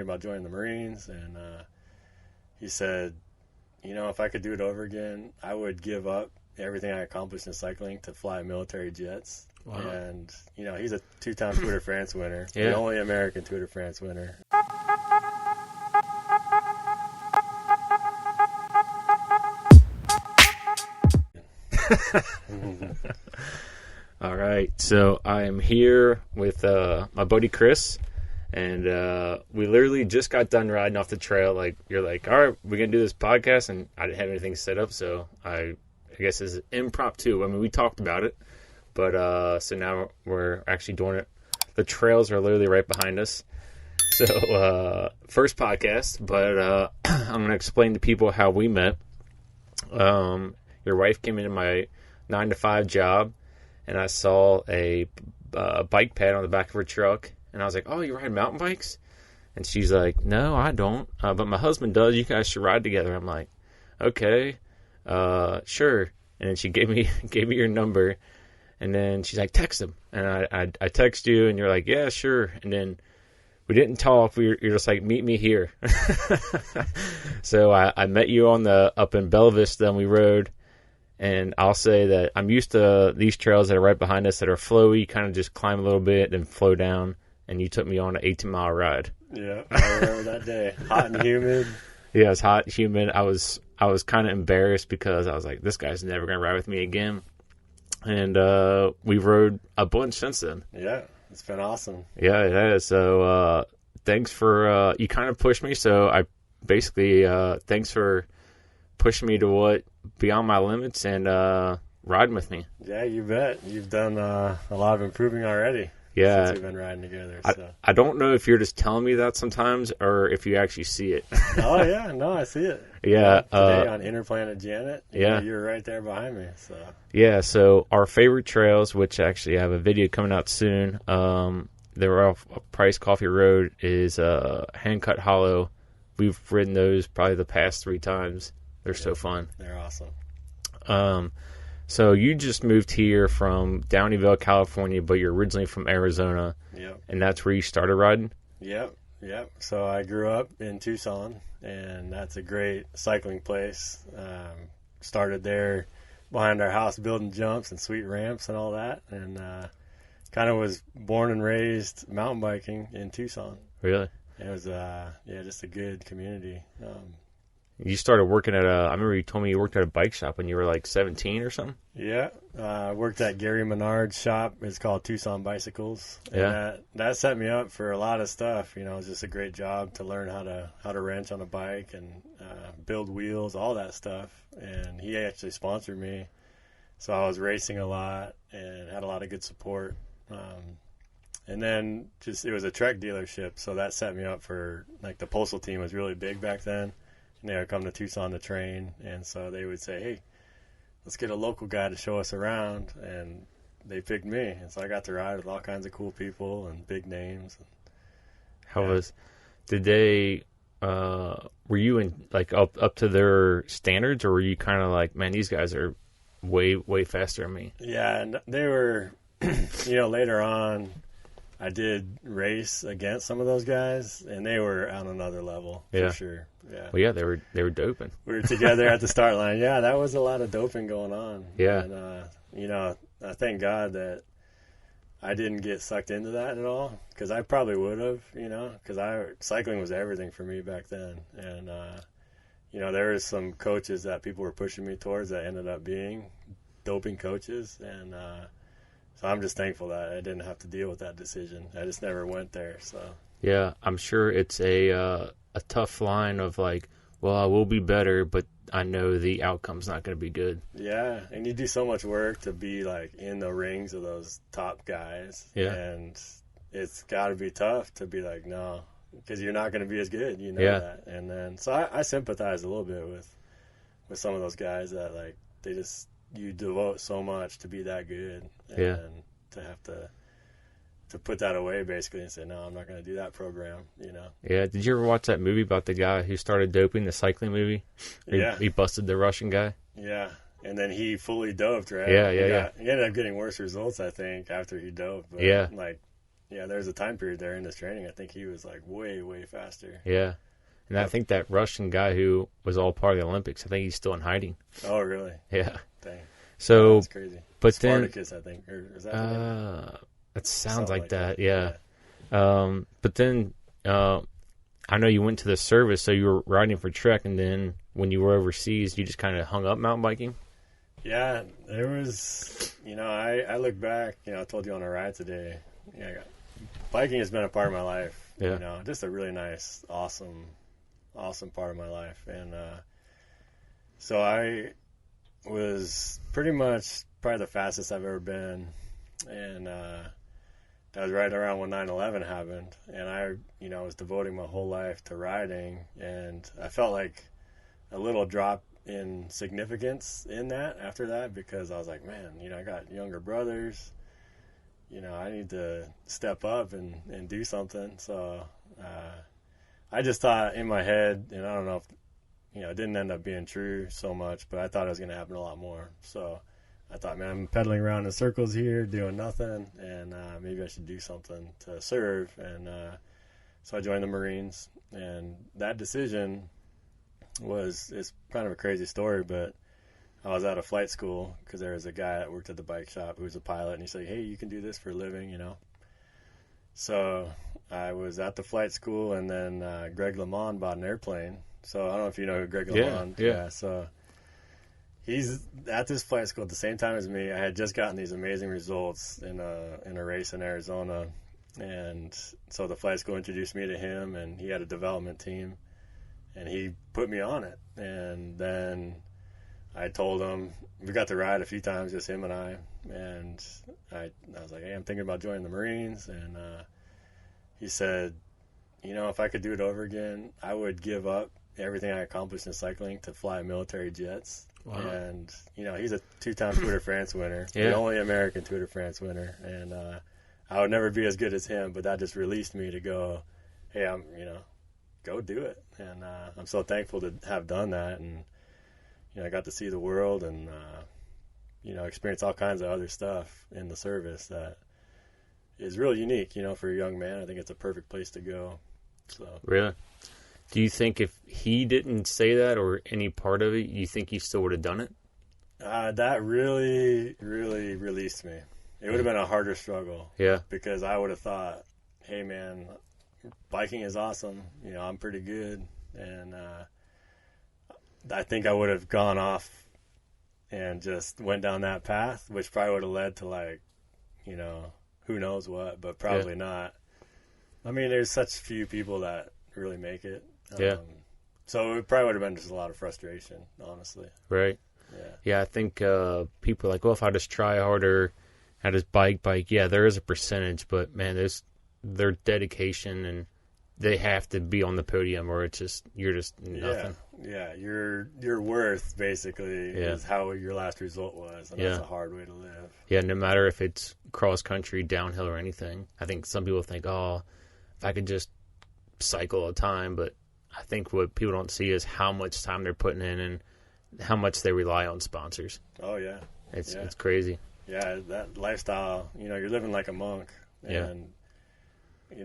about joining the Marines, and he said, if I could do it over again, I would give up everything I accomplished in cycling to fly military jets. Wow. And, he's a 2-time Tour de France winner, Yeah. the only American Tour de France winner. All right, so I am here with my buddy Chris, and we literally just got done riding off the trail. Like, you're like, all right, we're going to do this podcast, and I didn't have anything set up, so I guess it's impromptu. I mean, we talked about it, but so now we're actually doing it. The trails are literally right behind us. So, first podcast, but I'm going to explain to people how we met. Your wife came into my 9-to-5 job, and I saw a bike pad on the back of her truck, and I was like, oh, you ride mountain bikes? And she's like, no, I don't, but my husband does. You guys should ride together. I'm like, okay, sure. And then she gave me your number, and then she's like, text him. And I text you, and you're like, yeah, sure. And then we didn't talk. You're just like, meet me here. So I met you up in Bella Vista, and we rode. And I'll say that I'm used to these trails that are right behind us that are flowy. You kind of just climb a little bit, then flow down. And you took me on an 18-mile ride. Yeah, I remember that day. Hot and humid. Yeah, it was hot, humid. I was kind of embarrassed because I was like, this guy's never going to ride with me again. And we rode a bunch since then. Yeah, it's been awesome. Yeah, it has. So thanks for, you kind of pushed me. So I basically, thanks for pushing me to beyond my limits and riding with me. Yeah, you bet. You've done a lot of improving already. Yeah, since we've been riding together. So. I don't know if you're just telling me that sometimes or if you actually see it. Oh yeah, no, I see it. Yeah, today on Interplanet Janet. Yeah, you're right there behind me. So yeah, so our favorite trails, which actually I have a video coming out soon. They're off Price Coffee Road is Hand-Cut Hollow. We've ridden those probably the past 3 times. They're so fun. They're awesome. So you just moved here from Downeyville, California, but you're originally from Arizona. Yep. And that's where you started riding? Yep. So I grew up in Tucson, and that's a great cycling place. Started there behind our house building jumps and sweet ramps and all that, and kind of was born and raised mountain biking in Tucson. Really? It was, just a good community. You started working at I remember you told me you worked at a bike shop when you were like 17 or something? Yeah. I worked at Gary Menard's shop. It's called Tucson Bicycles. And yeah. That set me up for a lot of stuff. It was just a great job to learn how to wrench on a bike and build wheels, all that stuff. And he actually sponsored me. So I was racing a lot and had a lot of good support. And then it was a Trek dealership. So that set me up for, like, the Postal Team was really big back then. And they would come to Tucson to train, and so they would say, hey, let's get a local guy to show us around, and they picked me, and so I got to ride with all kinds of cool people and big names. Did they, were you in, like, up to their standards, or were you kind of like, man, these guys are way, way faster than me? Yeah, and they were, later on, I did race against some of those guys, and they were on another level, for sure. Yeah. Well, yeah, they were doping. We were together at the start line. Yeah, that was a lot of doping going on. Yeah. And, I thank God that I didn't get sucked into that at all, because I probably would have, because cycling was everything for me back then. And, there was some coaches that people were pushing me towards that ended up being doping coaches. And so I'm just thankful that I didn't have to deal with that decision. I just never went there. So yeah, I'm sure it's a tough line of like, well, I will be better, but I know the outcome's not going to be good. Yeah, and you do so much work to be like in the rings of those top guys. Yeah, and it's got to be tough to be like, no, because you're not going to be as good. That. And then so I sympathize a little bit with some of those guys that like you devote so much to be that good, and to have to put that away basically and say, no, I'm not going to do that program, Yeah, did you ever watch that movie about the guy who started doping, the cycling movie? He busted the Russian guy. Yeah, and then he fully doped, right? Yeah. He ended up getting worse results, I think, after he doped. But yeah. Like, Yeah, there's a time period there in his training. I think he was like way, way faster. Yeah. And I think that Russian guy who was all part of the Olympics, I think he's still in hiding. Oh, really? Yeah. Dang. So, that's crazy. but Spartacus, I think. Or is that the name? It sounds Something like that. Yeah. But then I know you went to the service, so you were riding for Trek, and then when you were overseas, you just kind of hung up mountain biking? Yeah, there was, I look back, I told you on a ride today, biking has been a part of my life, just a really nice, awesome part of my life. And so I was pretty much probably the fastest I've ever been. And that was right around when 9/11 happened. And I, was devoting my whole life to riding. And I felt like a little drop in significance in that after that, because I was like, man, I got younger brothers. I need to step up and do something. So I just thought in my head, and I don't know if, it didn't end up being true so much, but I thought it was going to happen a lot more. So I thought, man, I'm pedaling around in circles here, doing nothing, and maybe I should do something to serve. And so I joined the Marines, and that decision it's kind of a crazy story, but I was out of flight school because there was a guy that worked at the bike shop who was a pilot, and he said, hey, you can do this for a living, So I was at the flight school, and then Greg LeMond bought an airplane. So I don't know if you know who Greg LeMond. Yeah. So he's at this flight school at the same time as me. I had just gotten these amazing results in a race in Arizona, and so the flight school introduced me to him, and he had a development team, and he put me on it. And then I told him, we got to ride a few times, just him and I, and I was like, hey, I'm thinking about joining the Marines. And he said, if I could do it over again, I would give up everything I accomplished in cycling to fly military jets. Wow. And, he's a 2-time Tour de France winner, the only American Tour de France winner. And I would never be as good as him, but that just released me to go, hey, go do it. And I'm so thankful to have done that. And, I got to see the world and, experience all kinds of other stuff in the service that is really unique, for a young man. I think it's a perfect place to go. So really? Do you think if he didn't say that or any part of it, you think he still would have done it? That really, really released me. It would have been a harder struggle. Yeah. Because I would have thought, hey, man, biking is awesome. I'm pretty good. And I think I would have gone off and just went down that path, which probably would have led to, who knows what, but probably not. I mean, there's such few people that really make it. So it probably would have been just a lot of frustration, honestly. Right. Yeah, I think people are like, well, if I just try harder, I just bike. Yeah, there is a percentage, but, man, there's their dedication, and they have to be on the podium or you're just nothing. Yeah, your worth, basically, is how your last result was, and that's a hard way to live. Yeah, no matter if it's cross-country, downhill, or anything. I think some people think, if I could just cycle all the time, but I think what people don't see is how much time they're putting in and how much they rely on sponsors. Oh, yeah. It's crazy. Yeah, that lifestyle, you're living like a monk. And,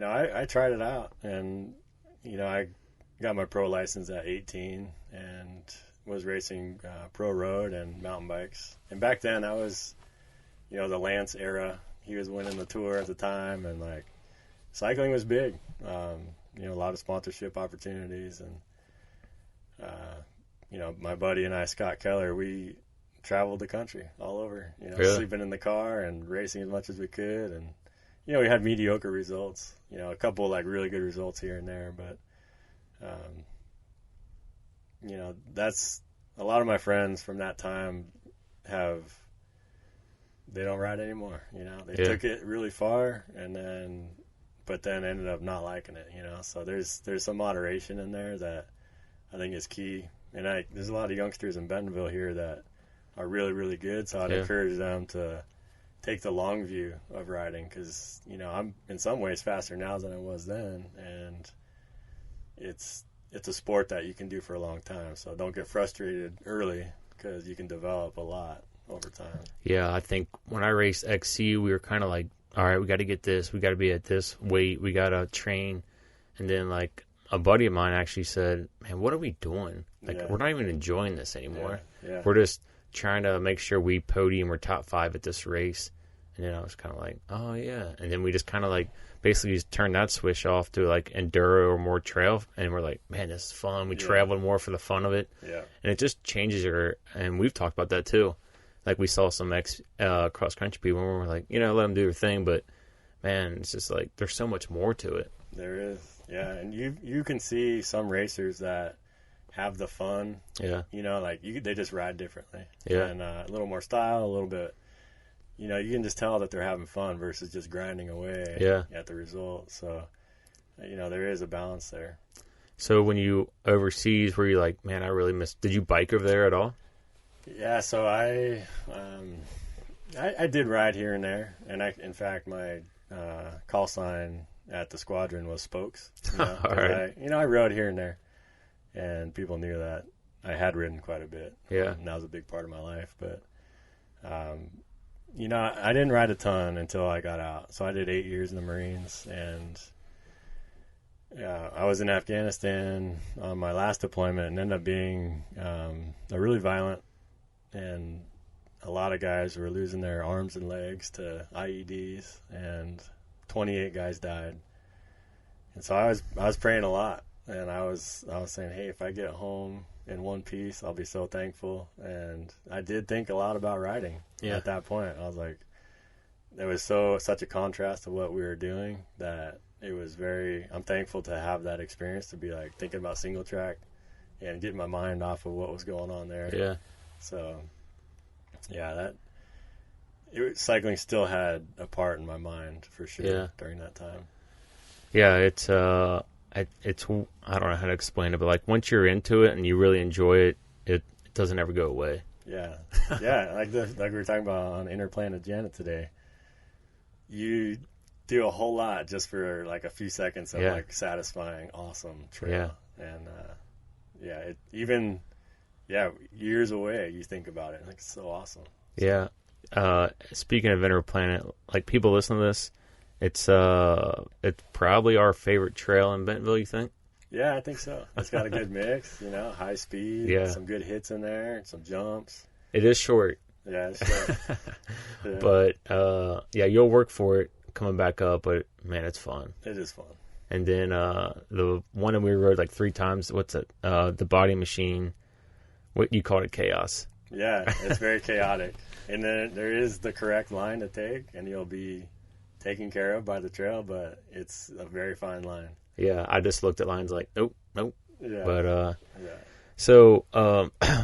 I tried it out, and, I got my pro license at 18 and was racing pro road and mountain bikes. And back then, I was, the Lance era. He was winning the Tour at the time, and, cycling was big. A lot of sponsorship opportunities, and my buddy and I, Scott Keller, we traveled the country all over. Really? Sleeping in the car and racing as much as we could, and we had mediocre results. A couple really good results here and there, but that's a lot of my friends from that time they don't ride anymore. They took it really far, but then ended up not liking it, So there's some moderation in there that I think is key. And there's a lot of youngsters in Bentonville here that are really, really good. So I'd encourage them to take the long view of riding, because, I'm in some ways faster now than I was then. And it's a sport that you can do for a long time. So don't get frustrated early, because you can develop a lot over time. Yeah, I think when I raced XC, we were kind of like all right, we got to get this. We got to be at this weight. We got to train. And then, like, a buddy of mine actually said, man, what are we doing? Like, we're not even enjoying this anymore. Yeah. We're just trying to make sure we podium or top 5 at this race. And then I was kind of like, oh, yeah. And then we just kind of, like, basically just turned that switch off to, like, enduro or more trail. And we're like, man, this is fun. We travel more for the fun of it. Yeah. And it just changes your – and we've talked about that, too. Like, we saw some cross-country people, and we were like, let them do their thing. But, man, it's just like there's so much more to it. There is. Yeah, and you can see some racers that have the fun. Yeah. Like they just ride differently. Yeah. And a little more style, a little bit. You can just tell that they're having fun versus just grinding away at the result. So, there is a balance there. So when you overseas, were you like, man, I really miss? Did you bike over there at all? Yeah. So I did ride here and there, and in fact, my call sign at the squadron was Spokes. All right. I rode here and there, and people knew that I had ridden quite a bit. Yeah. And that was a big part of my life. But, I didn't ride a ton until I got out. So I did 8 years in the Marines, and I was in Afghanistan on my last deployment and ended up being a really violent, and a lot of guys were losing their arms and legs to IEDs, and 28 guys died. And so I was praying a lot, and I was saying, hey, if I get home in one piece, I'll be so thankful. And I did think a lot about riding at that point. I was like, there was such a contrast to what we were doing that it was I'm thankful to have that experience, to be like thinking about single track and getting my mind off of what was going on there. Yeah. So cycling still had a part in my mind for sure during that time. Yeah, it's I don't know how to explain it, but like once you're into it and you really enjoy it, it doesn't ever go away. Yeah, like we were talking about on Inner Planet Janet today. You do a whole lot just for like a few seconds of like satisfying, awesome trail, and years away you think about it, like it's so awesome. Yeah. Speaking of Inner Planet, like people listen to this, it's probably our favorite trail in Bentonville, you think? Yeah, I think so. It's got a good mix, high speed, some good hits in there, some jumps. It is short. Yeah, it's short. But you'll work for it coming back up, but man, it's fun. It is fun. And then the one that we rode like 3 times, what's it? The Body Machine. What you called it, chaos. Yeah, it's very chaotic. And then there is the correct line to take, and you'll be taken care of by the trail, but it's a very fine line. Yeah, I just looked at lines like, nope. Yeah. But so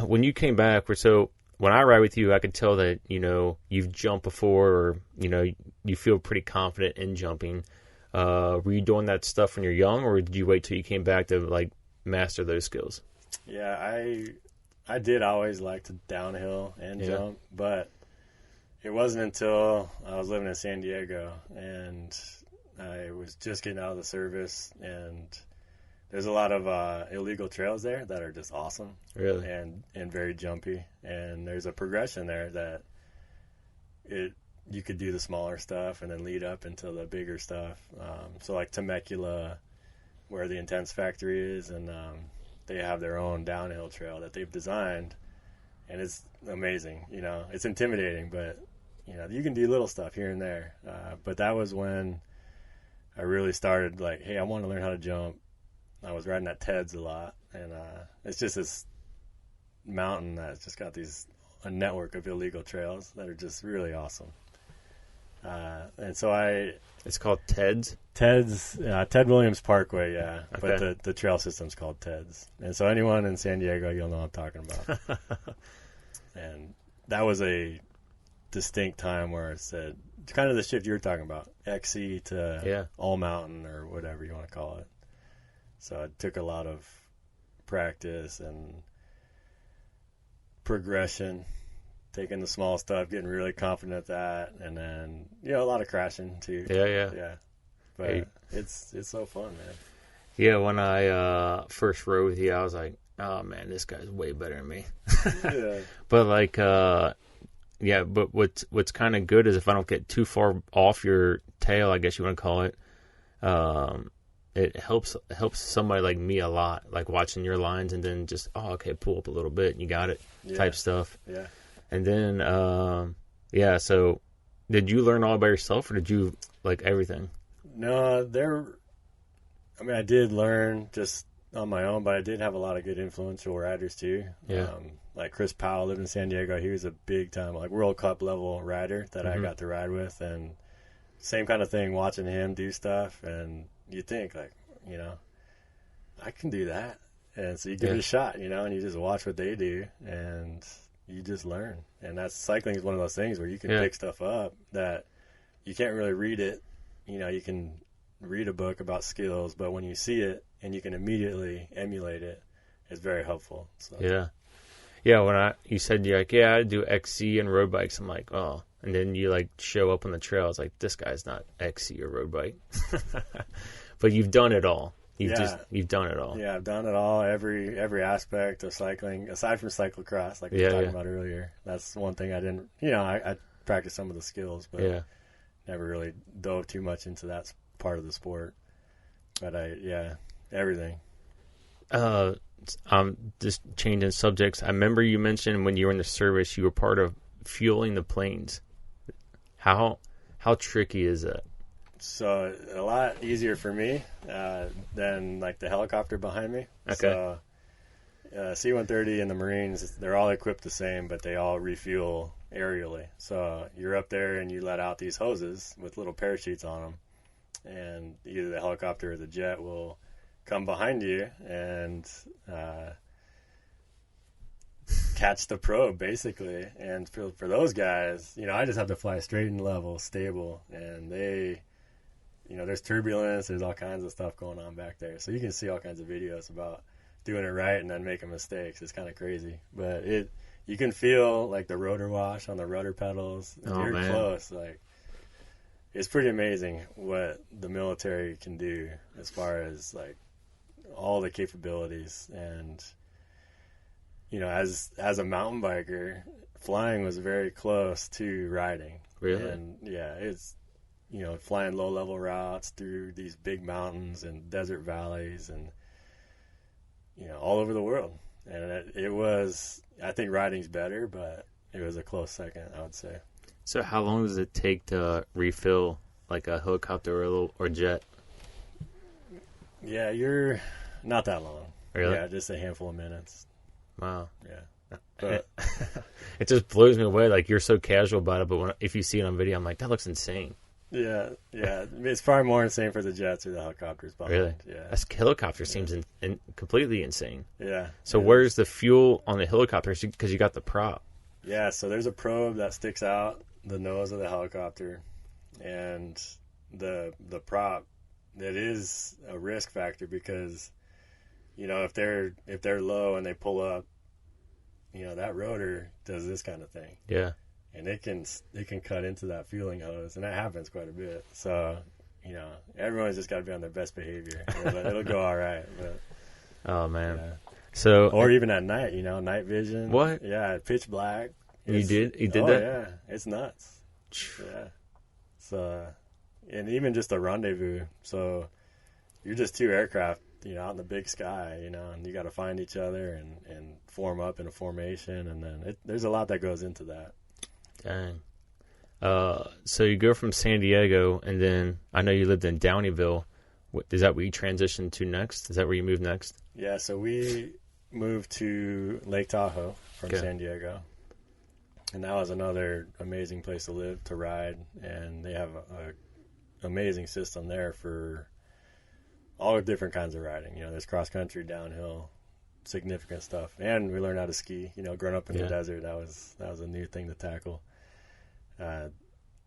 when you came back, when I ride with you, I could tell that, you've jumped before, or, you feel pretty confident in jumping. Were you doing that stuff when you're young, or did you wait till you came back to like master those skills? Yeah, I did always like to downhill and jump, but it wasn't until I was living in San Diego and I was just getting out of the service, and there's a lot of illegal trails there that are just awesome. Really? And very jumpy. And there's a progression there that you could do the smaller stuff and then lead up into the bigger stuff. So like Temecula, where the Intense Factory is, and they have their own downhill trail that they've designed, and it's amazing. It's intimidating, but you can do little stuff here and there. But that was when I really started like, hey, I want to learn how to jump. I was riding at Ted's a lot, and it's just this mountain that's just got a network of illegal trails that are just really awesome. And so it's called Ted's? Ted's, Ted Williams Parkway, yeah. Okay. But the trail system's called Ted's. And so anyone in San Diego, you'll know what I'm talking about. And that was a distinct time where it said, kind of the shift you were talking about, XC to all mountain or whatever you want to call it. So it took a lot of practice and progression, taking the small stuff, getting really confident at that, and then a lot of crashing too. Yeah. But it's so fun, man. Yeah, when I first rode with you, I was like, oh man, this guy's way better than me. Yeah. But like Yeah, but what's kind of good is if I don't get too far off your tail, I guess you want to call it, it helps somebody like me a lot, like watching your lines and then just, okay, pull up a little bit and you got it type stuff. Yeah. And then, so did you learn all by yourself or did you like everything? No, I did learn just on my own, but I did have a lot of good influential riders too. Yeah. Like Chris Powell lived in San Diego. He was a big time, like World Cup level rider that I got to ride with, and same kind of thing, watching him do stuff. And you think like, I can do that. And so you give it a shot, and you just watch what they do and you just learn. And cycling is one of those things where you can pick stuff up that you can't really read it. You can read a book about skills, but when you see it and you can immediately emulate it, it's very helpful. So. Yeah, when you said you're like, I do XC and road bikes, I'm like, oh. And then you like show up on the trail, I was like, this guy's not XC or road bike. But you've done it all. You've done it all. Yeah, I've done it all, every aspect of cycling, aside from cyclocross, like we were talking about earlier. That's one thing I didn't, I practiced some of the skills, but never really dove too much into that part of the sport. But everything. I'm just changing subjects. I remember you mentioned when you were in the service, you were part of fueling the planes. How tricky is that? So a lot easier for me than like the helicopter behind me. Okay. So C-130 and the Marines, they're all equipped the same, but they all refuel aerially. So you're up there and you let out these hoses with little parachutes on them, and either the helicopter or the jet will come behind you and catch the probe, basically. And for those guys, I just have to fly straight and level, stable, and they, there's turbulence, there's all kinds of stuff going on back there. So you can see all kinds of videos about doing it right and then making mistakes. It's kind of crazy, but you can feel like the rotor wash on the rudder pedals. You're close, like. It's pretty amazing what the military can do as far as like all the capabilities. And as a mountain biker, flying was very close to riding. Really? And it's flying low level routes through these big mountains and desert valleys and all over the world. And it was, I think riding's better, but it was a close second, I would say. So how long does it take to refill like a helicopter or jet? Yeah, you're not that long. Really? Yeah, just a handful of minutes. Wow. Yeah. But it just blows me away. Like, you're so casual about it, but if you see it on video, I'm like, that looks insane. Yeah. It's probably more insane for the jets or the helicopters behind. Really? Yeah. That helicopter seems completely insane. Yeah. So where's the fuel on the helicopter? Because you got the prop. Yeah, so there's a probe that sticks out the nose of the helicopter, and the prop, that is a risk factor because if they're low and they pull up, that rotor does this kind of thing. Yeah. And it can cut into that fueling hose, and that happens quite a bit. So everyone's just got to be on their best behavior. It'll go all right. But, oh man. Yeah. So or even at night, night vision. What? Yeah, pitch black. You did that? Yeah, it's nuts. Yeah. So, and even just a rendezvous. So, you're just two aircraft, out in the big sky, and you got to find each other and form up in a formation, and then there's a lot that goes into that. Dang. So you go from San Diego, and then I know you lived in Downeyville. Is that where you transitioned to next? Is that where you moved next? Yeah, so we moved to Lake Tahoe from San Diego. And that was another amazing place to live, to ride. And they have an amazing system there for all the different kinds of riding. There's cross-country, downhill, significant stuff. And we learned how to ski. Growing up in the desert, that was a new thing to tackle.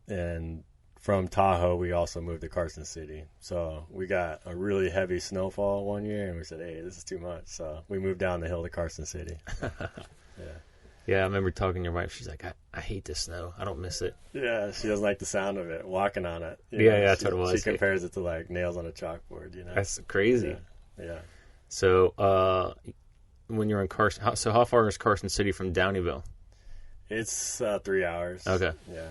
And from Tahoe, we also moved to Carson City. So we got a really heavy snowfall one year, and we said, hey, this is too much. So we moved down the hill to Carson City. Yeah, I remember talking to your wife. She's like, I hate the snow. I don't miss it. Yeah, she doesn't like the sound of it, walking on it. That's what it was. She compares it to like nails on a chalkboard, That's crazy. Yeah. So when you're in Carson, how far is Carson City from Downeyville? It's 3 hours. Okay. Yeah.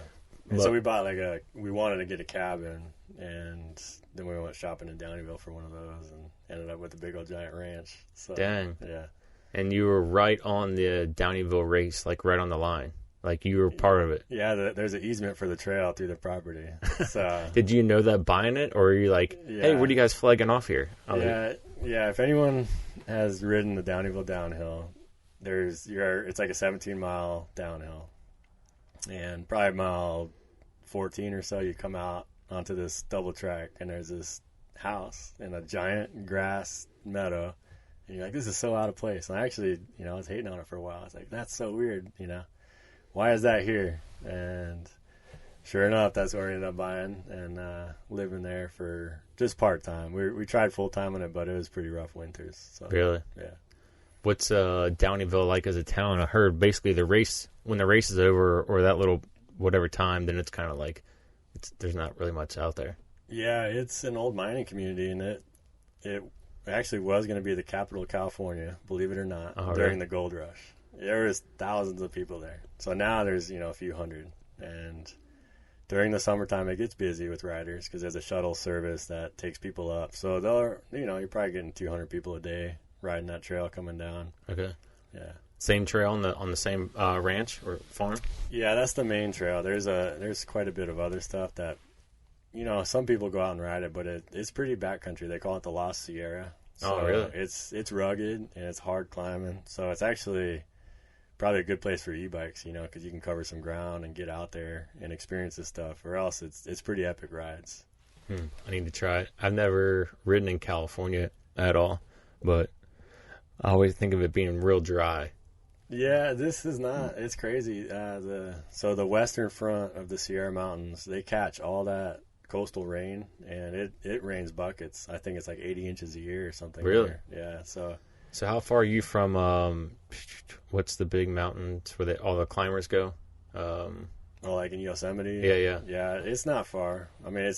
And so we bought we wanted to get a cabin, and then we went shopping in Downeyville for one of those, and ended up with a big old giant ranch. So, dang. Yeah. And you were right on the Downeyville race, like right on the line. Like you were part of it. Yeah, there's an easement for the trail through the property. So did you know that buying it, or are you like, hey, what are you guys flagging off here? Yeah. If anyone has ridden the Downeyville downhill, it's like a 17-mile downhill, and probably mile 14 or so, you come out onto this double track, and there's this house in a giant grass meadow, and you're like, this is so out of place. And I actually, I was hating on it for a while. I was like, that's so weird, why is that here? And sure enough, that's where I ended up buying and living there for just part-time. We tried full-time on it, but it was pretty rough winters. So, really? Yeah. What's Downeyville like as a town? I heard basically when the race is over, or that little whatever time, then it's kind of like there's not really much out there. Yeah, it's an old mining community, and it actually was going to be the capital of California, believe it or not, during the gold rush. There was thousands of people there. So now there's, a few hundred. And during the summertime, it gets busy with riders because there's a shuttle service that takes people up. So you're probably getting 200 people a day riding that trail coming down. Okay. Yeah. Same trail on the same ranch or farm? Yeah, that's the main trail. There's quite a bit of other stuff that, some people go out and ride it, but it's pretty backcountry. They call it the Lost Sierra. So really? It's rugged and it's hard climbing. So it's actually probably a good place for e-bikes, because you can cover some ground and get out there and experience this stuff. Or else it's pretty epic rides. I need to try it. I've never ridden in California at all, but I always think of it being real dry. Yeah, this is not. It's crazy. So the western front of the Sierra Mountains, they catch all that coastal rain, and it rains buckets. I think it's like 80 inches a year or something. Really? Yeah. So how far are you from? What's the big mountains where all the climbers go? Like in Yosemite? Yeah. Yeah, it's not far. I mean,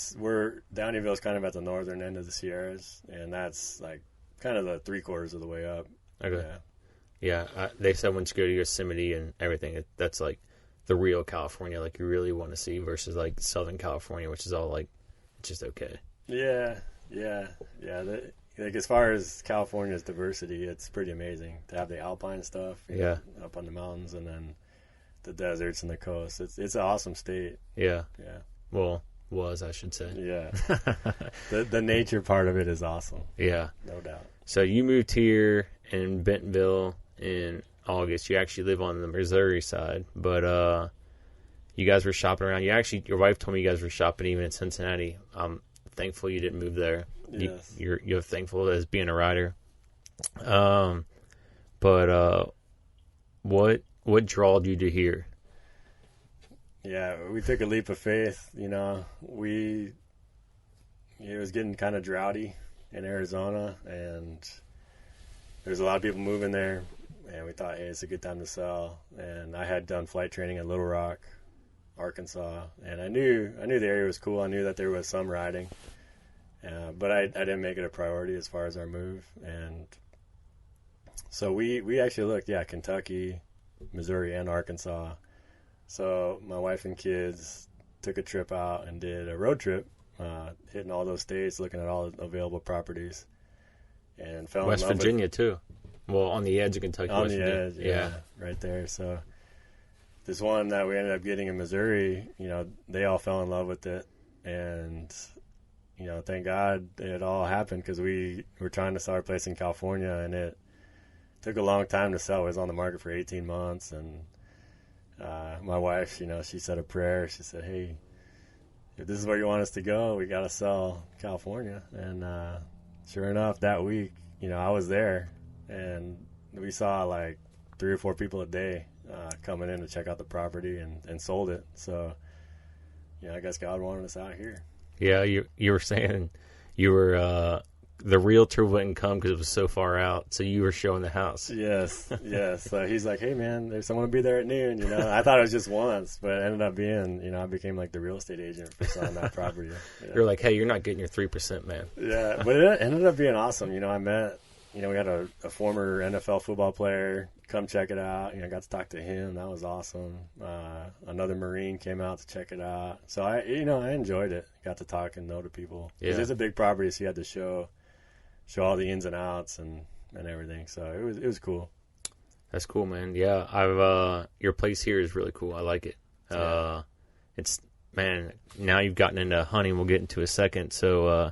Downeyville's kind of at the northern end of the Sierras, and that's like kind of the 3/4 of the way up. Okay. Yeah, they said once you go to Yosemite and everything, that's like the real California, like you really want to see, versus like Southern California, which is all like just okay. Yeah. Like as far as California's diversity, it's pretty amazing to have the alpine stuff. Up on the mountains, and then the deserts and the coast. It's an awesome state. Yeah. Well, I should say. Yeah. the nature part of it is awesome. Yeah. No doubt. So you moved here in Bentonville in August. You actually live on the Missouri side, but you guys were shopping around. Your wife told me you guys were shopping even in Cincinnati. I'm thankful you didn't move there. Yes. You're thankful as being a rider. But what drawed you to here? Yeah, we took a leap of faith. It was getting kind of droughty in Arizona, and there's a lot of people moving there, and we thought, hey, it's a good time to sell. And I had done flight training in Little Rock, Arkansas, and I knew the area was cool. I knew that there was some riding, but I didn't make it a priority as far as our move. And so we actually looked, Kentucky, Missouri, and Arkansas. So my wife and kids took a trip out and did a road trip, hitting all those states, looking at all the available properties, and fell West in love Virginia too. Well, on the edge of Kentucky. On West the Virginia. edge, yeah, right there. So this one that we ended up getting in Missouri, they all fell in love with it, and thank God it all happened, because we were trying to sell our place in California, and it took a long time to sell. It was on the market for 18 months, and my wife, she said a prayer. She said, hey, if this is where you want us to go, we got to sell California. And sure enough, that week, I was there, and we saw like 3 or 4 people a day coming in to check out the property, and sold it. So, I guess God wanted us out here. Yeah, you were saying you were the realtor wouldn't come because it was so far out, so you were showing the house. Yes. So he's like, hey, man, there's someone to be there at noon, I thought it was just once, but it ended up being, I became like the real estate agent for selling that property. You're like, hey, you're not getting your 3%, man. Yeah, but it ended up being awesome. I met we had a former NFL football player come check it out. I got to talk to him. That was awesome. Another Marine came out to check it out. So I enjoyed it. Got to talk and know to people. Yeah. It's a big property, so you had to show all the ins and outs and everything. So it was cool. That's cool, man. Yeah, I've your place here is really cool. I like it. Yeah. It's, man, now you've gotten into hunting. We'll get into a second. So,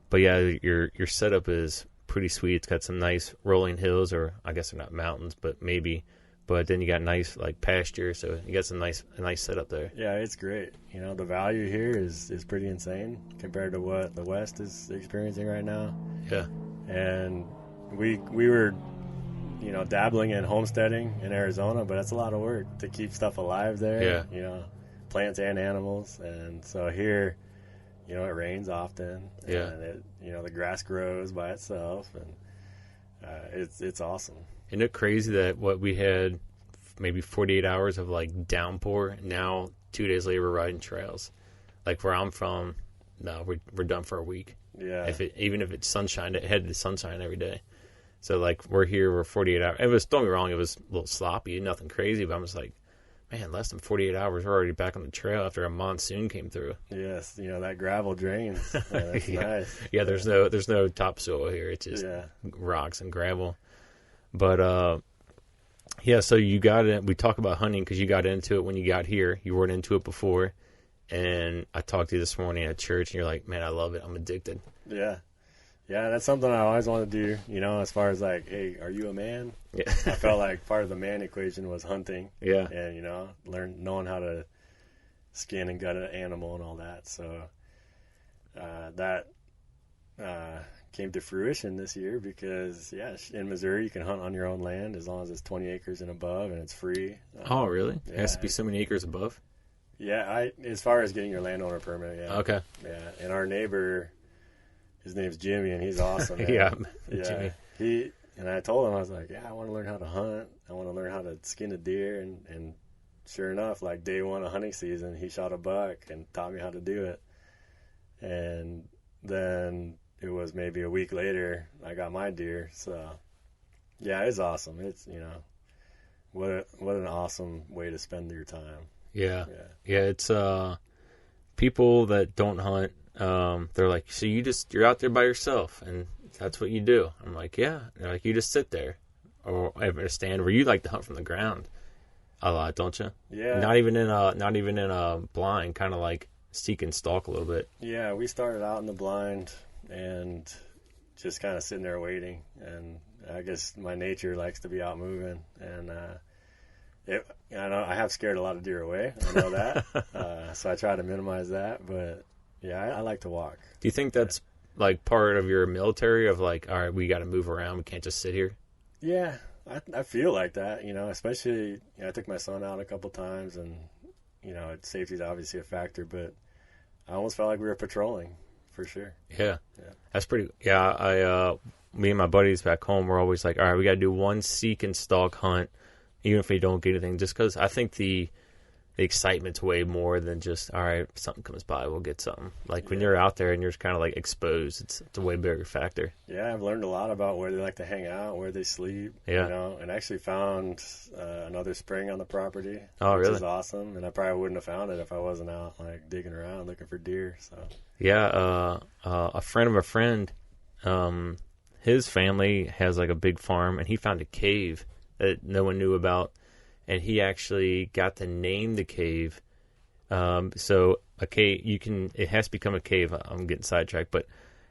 but yeah, your setup is pretty sweet. It's got some nice rolling hills, or I guess they're not mountains, but maybe. But then you got nice like pasture, so you got some nice setup there. Yeah, it's great. The value here is pretty insane compared to what the West is experiencing right now. Yeah. And we were dabbling in homesteading in Arizona, but that's a lot of work to keep stuff alive there. Yeah. Plants and animals. And so here, it rains often. Yeah. And the grass grows by itself, and it's awesome. Isn't it crazy that what we had maybe 48 hours of like downpour, and now 2 days later we're riding trails? Like where I'm from, no, we're done for a week. Yeah. Even if it's sunshine, it had the sunshine every day. So like we're here, we're 48 hours. It was, don't get me wrong, it was a little sloppy, nothing crazy, but I'm just like, man, less than 48 hours, we're already back on the trail after a monsoon came through. Yes, that gravel drains. Yeah, that's nice. Yeah, there's no topsoil here. It's just rocks and gravel. But yeah, so you got it. We talk about hunting because you got into it when you got here. You weren't into it before, and I talked to you this morning at church, and you're like, man, I love it. I'm addicted. Yeah. Yeah, that's something I always want to do, as far as like, hey, are you a man? Yeah. I felt like part of the man equation was hunting. Yeah. And, knowing how to skin and gut an animal and all that. So that came to fruition this year because, in Missouri you can hunt on your own land as long as it's 20 acres and above, and it's free. Oh, really? Yeah. It has to be so many acres above? Yeah, as far as getting your landowner permit, yeah. Okay. Yeah, and our neighbor, his name's Jimmy, and he's awesome. Man. Yeah, Jimmy. And I told him, I was like, I want to learn how to hunt. I want to learn how to skin a deer. And sure enough, like day one of hunting season, he shot a buck and taught me how to do it. And then it was maybe a week later, I got my deer. So, yeah, it's awesome. It's, what an awesome way to spend your time. Yeah. It's people that don't hunt. They're like, so you're out there by yourself and that's what you do. I'm like, yeah. They're like, you just sit there or ever stand where you like to hunt from the ground a lot, don't you? Yeah. Not even in a blind, kind of like seek and stalk a little bit. Yeah. We started out in the blind and just kind of sitting there waiting. And I guess my nature likes to be out moving, and, I have scared a lot of deer away. I know that. So I try to minimize that, but yeah, I like to walk. Do you think that's like part of your military of like, all right, we got to move around. We can't just sit here. Yeah, I feel like that, especially, I took my son out a couple times and, safety is obviously a factor, but I almost felt like we were patrolling for sure. Yeah. That's pretty, me and my buddies back home were always like, all right, we got to do one seek and stalk hunt, even if we don't get anything, just because I think the excitement's way more than just, all right, something comes by, we'll get something. Like when you're out there and you're just kind of like exposed, it's a way bigger factor. Yeah, I've learned a lot about where they like to hang out, where they sleep. And actually found another spring on the property. Oh, which really? is awesome. And I probably wouldn't have found it if I wasn't out like digging around looking for deer. So a friend of a friend, his family has like a big farm, and he found a cave that no one knew about. And he actually got to name the cave. So a cave, it has to become a cave. I'm getting sidetracked, but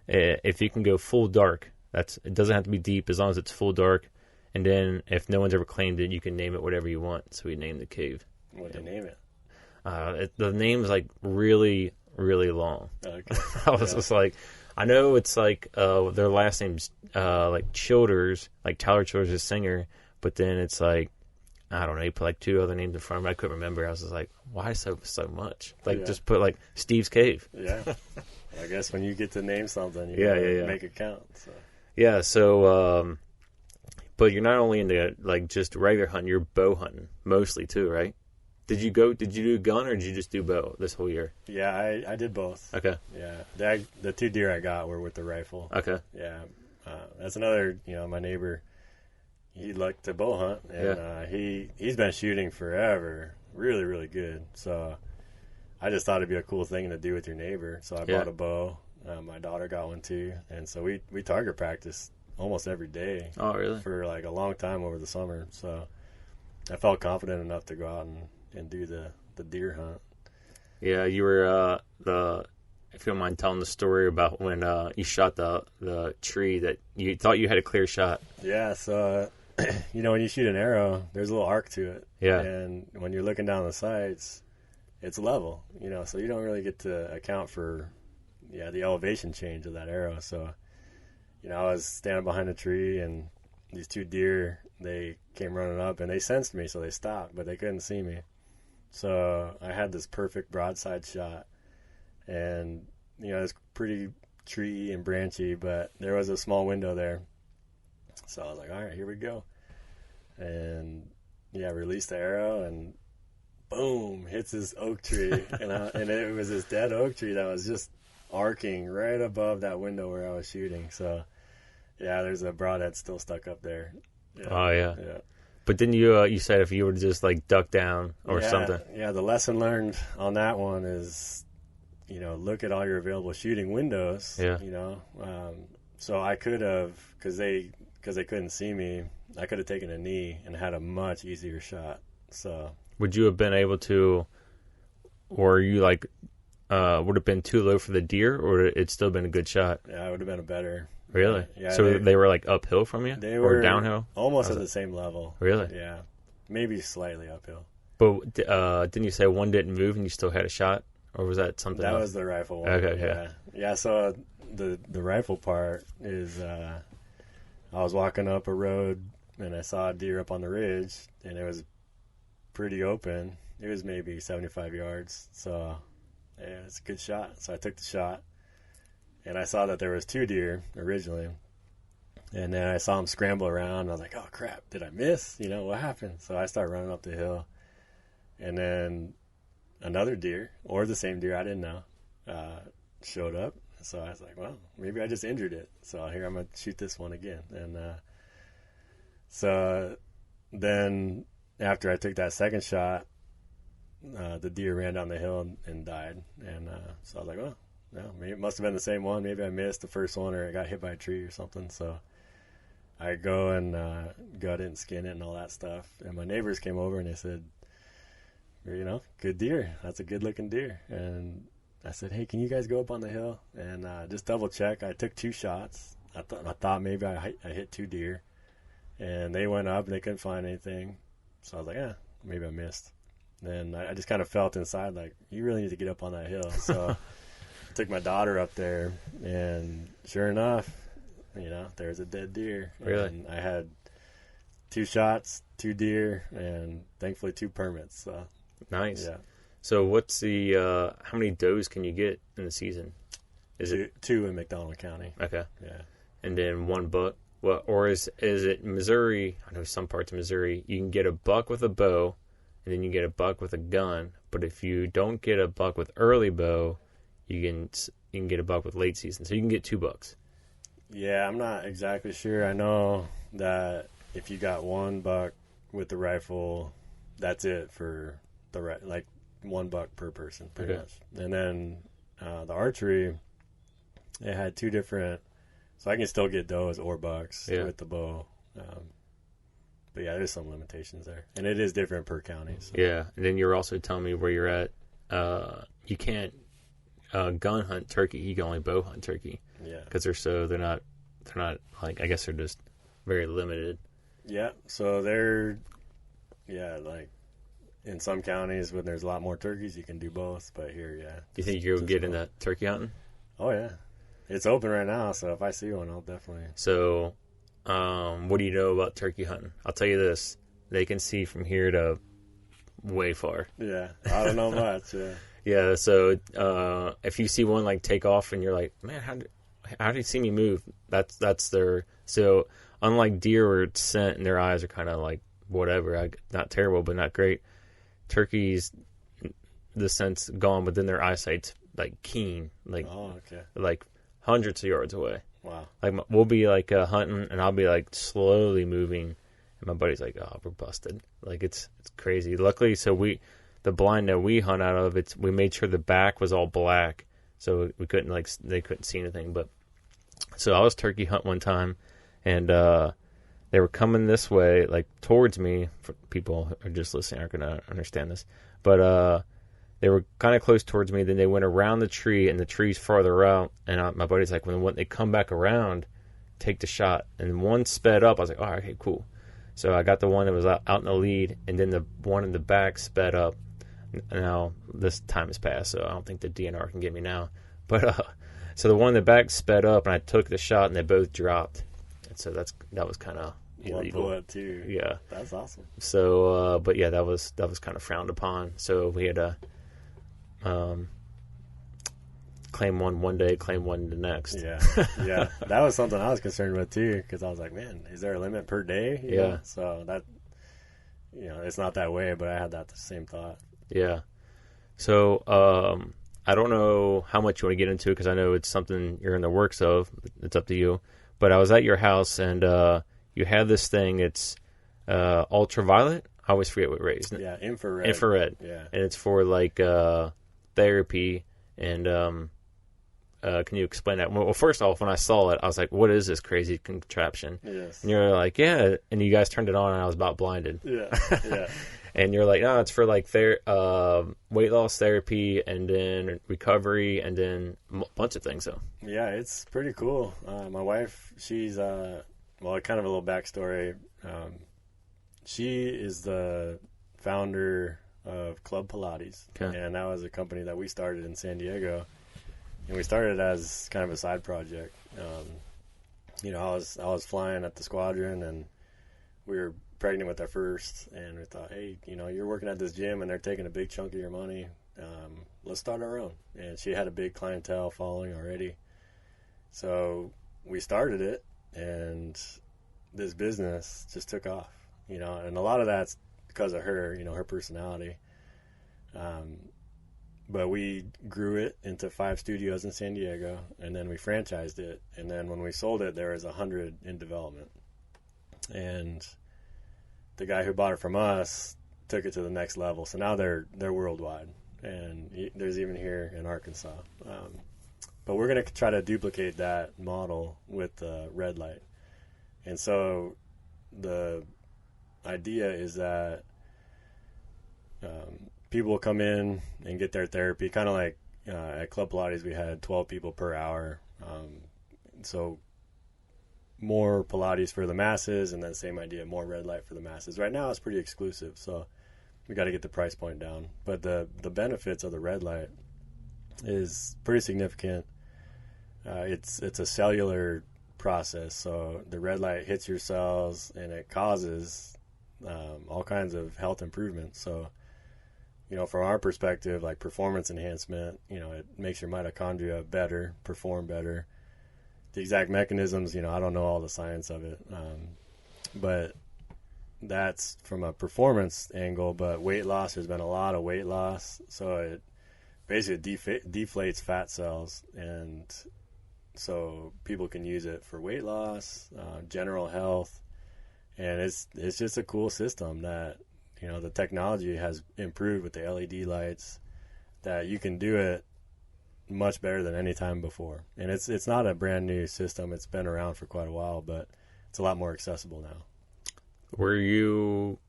if you can go full dark, it doesn't have to be deep as long as it's full dark. And then if no one's ever claimed it, you can name it whatever you want. So we named the cave. What did you name it? The name's like really, really long. Okay. I was just like, I know it's like their last name's like Childers, like Tyler Childers is singer, but then it's like, I don't know, he put like two other names in front of me. I couldn't remember. I was just like, why so much? Like, just put like Steve's Cave. Yeah. I guess when you get to name something, you make it count. So. Yeah, so, but you're not only into like just regular hunting, you're bow hunting mostly too, right? Did you do gun or did you just do bow this whole year? Yeah, I did both. Okay. Yeah. The two deer I got were with the rifle. Okay. Yeah. that's another, my neighbor, he liked to bow hunt, and he's been shooting forever, really, really good. So I just thought it'd be a cool thing to do with your neighbor. So I bought a bow. My daughter got one too, and so we target practice almost every day. Oh, really? For like a long time over the summer. So I felt confident enough to go out and do the deer hunt. Yeah, you were if you don't mind telling the story about when you shot the tree that you thought you had a clear shot. Yeah, so when you shoot an arrow, there's a little arc to it. Yeah. And when you're looking down the sights, it's level, so you don't really get to account for the elevation change of that arrow. So, I was standing behind a tree, and these two deer, they came running up, and they sensed me, so they stopped, but they couldn't see me. So I had this perfect broadside shot, and, it's pretty treey and branchy, but there was a small window there. So I was like, all right, here we go. And, released the arrow, and boom, hits this oak tree. and it was this dead oak tree that was just arcing right above that window where I was shooting. So, there's a broadhead still stuck up there. Yeah. Oh, yeah. But then you said if you were to just like duck down or something. Yeah, the lesson learned on that one is, look at all your available shooting windows. Yeah. So I could have, because they couldn't see me, I could have taken a knee and had a much easier shot. So would you have been able to, or you like, would have been too low for the deer, or would it still been a good shot? Yeah, it would have been a better. Really? Yeah. So they were like uphill from you? They were or downhill? Almost at the same level. Really? Yeah. Maybe slightly uphill. But didn't you say one didn't move and you still had a shot? Or was that something That else? was the rifle one. Okay, yeah. Yeah, so the rifle part is I was walking up a road and I saw a deer up on the ridge, and it was pretty open. It was maybe 75 yards. So it's a good shot. So I took the shot. And I saw that there was two deer originally, and then I saw them scramble around. And I was like, "Oh crap! Did I miss? What happened?" So I started running up the hill, and then another deer, or the same deer, I didn't know, showed up. So I was like, "Well, maybe I just injured it." So here I'm gonna shoot this one again. And so then after I took that second shot, the deer ran down the hill and died. And so I was like, "Well." No, maybe it must have been the same one. Maybe I missed the first one, or I got hit by a tree or something. So I go and gut it and skin it and all that stuff. And my neighbors came over and they said, good deer. That's a good looking deer. And I said, hey, can you guys go up on the hill and just double check? I took two shots. I thought maybe I hit two deer. And they went up and they couldn't find anything. So I was like, maybe I missed. Then I just kind of felt inside like, you really need to get up on that hill. So I took my daughter up there, and sure enough, there's a dead deer. Really? And I had two shots, two deer, and thankfully two permits. So nice. Yeah. So what's the how many does can you get in the season? Is it two in McDonald County? Okay. Yeah. And then one buck. Well, or is it Missouri? I know some parts of Missouri you can get a buck with a bow, and then you get a buck with a gun. But if you don't get a buck with early bow, you can get a buck with late season. So you can get 2 bucks. Yeah, I'm not exactly sure. I know that if you got one buck with the rifle, that's it for like $1 per person, pretty much. And then the archery, it had 2 different, so I can still get does or bucks with the bow. But yeah, there's some limitations there, and it is different per county. So. Yeah, and then you're also telling me where you're at. You can't gun hunt turkey. You can only bow hunt turkey. Yeah, because they're not like, I guess they're just very limited. Yeah, so they're like in some counties when there's a lot more turkeys, you can do both. But here, Do you think you'll get into turkey hunting? Oh yeah, it's open right now. So if I see one, I'll definitely. So, what do you know about turkey hunting? I'll tell you this: they can see from here to way far. Yeah, I don't know much. Yeah. Yeah, so if you see one like take off and you're like, man, how do you see me move? That's their. So unlike deer where it's scent and their eyes are kind of like whatever, not terrible but not great. Turkeys, the scent's gone, but then their eyesight's like keen, like like hundreds of yards away. Wow. Like we'll be like hunting, and I'll be like slowly moving, and my buddy's like, "Oh, we're busted." Like it's crazy. Luckily, the blind that we hunt out of, we made sure the back was all black, so we couldn't they couldn't see anything. But so I was turkey hunt one time, and they were coming this way, like towards me. For people who are just listening aren't gonna understand this, but they were kind of close towards me. Then they went around the tree, and the tree's farther out. And my buddy's like, when they come back around, take the shot. And one sped up. I was like, all right, okay, cool. So I got the one that was out in the lead, and then the one in the back sped up. Now, this time has passed, so I don't think the DNR can get me now. But so the one in the back sped up, and I took the shot, and they both dropped. And so that was kind of illegal. One bullet too. Yeah, that's awesome. So, but yeah, that was kind of frowned upon. So we had to claim one day, claim one the next. Yeah, yeah, that was something I was concerned with too, because I was like, man, is there a limit per day? You know? So that, it's not that way, but I had that same thought. Yeah. So I don't know how much you want to get into it, because I know it's something you're in the works of. It's up to you. But I was at your house, and you had this thing. It's ultraviolet. I always forget what rays. Yeah, infrared. Infrared. Yeah, and it's for like therapy. And can you explain that? Well, first off, when I saw it, I was like, "What is this crazy contraption?" Yes. And you're like, "Yeah." And you guys turned it on, and I was about blinded. Yeah. Yeah. And you're like, "No, it's for like weight loss therapy, and then recovery, and then a bunch of things." So yeah, it's pretty cool. My wife, she's kind of a little backstory. She is the founder of Club Pilates, and that was a company that we started in San Diego, and we started as kind of a side project. I was flying at the squadron, and we were pregnant with our first, and we thought, hey, you're working at this gym, and they're taking a big chunk of your money. Let's start our own. And she had a big clientele following already, so we started it, and this business just took off. And a lot of that's because of her, her personality. But we grew it into 5 studios in San Diego, and then we franchised it. And then when we sold it, there was 100 in development. And the guy who bought it from us took it to the next level. So now they're worldwide, and there's even here in Arkansas. But we're going to try to duplicate that model with the red light. And so the idea is that people will come in and get their therapy, kind of like at Club Pilates we had 12 people per hour. So more Pilates for the masses, and then same idea, more red light for the masses. Right now it's pretty exclusive, so we got to get the price point down. But the benefits of the red light is pretty significant. It's a cellular process, so the red light hits your cells, and it causes all kinds of health improvements. So, from our perspective, like performance enhancement, it makes your mitochondria better, perform better. The exact mechanisms, I don't know all the science of it, but that's from a performance angle. But weight loss, there's been a lot of weight loss, so it basically deflates fat cells, and so people can use it for weight loss, general health. And it's just a cool system that, the technology has improved with the LED lights, that you can do it much better than any time before. And it's not a brand new system. It's been around for quite a while, but it's a lot more accessible now. Were you,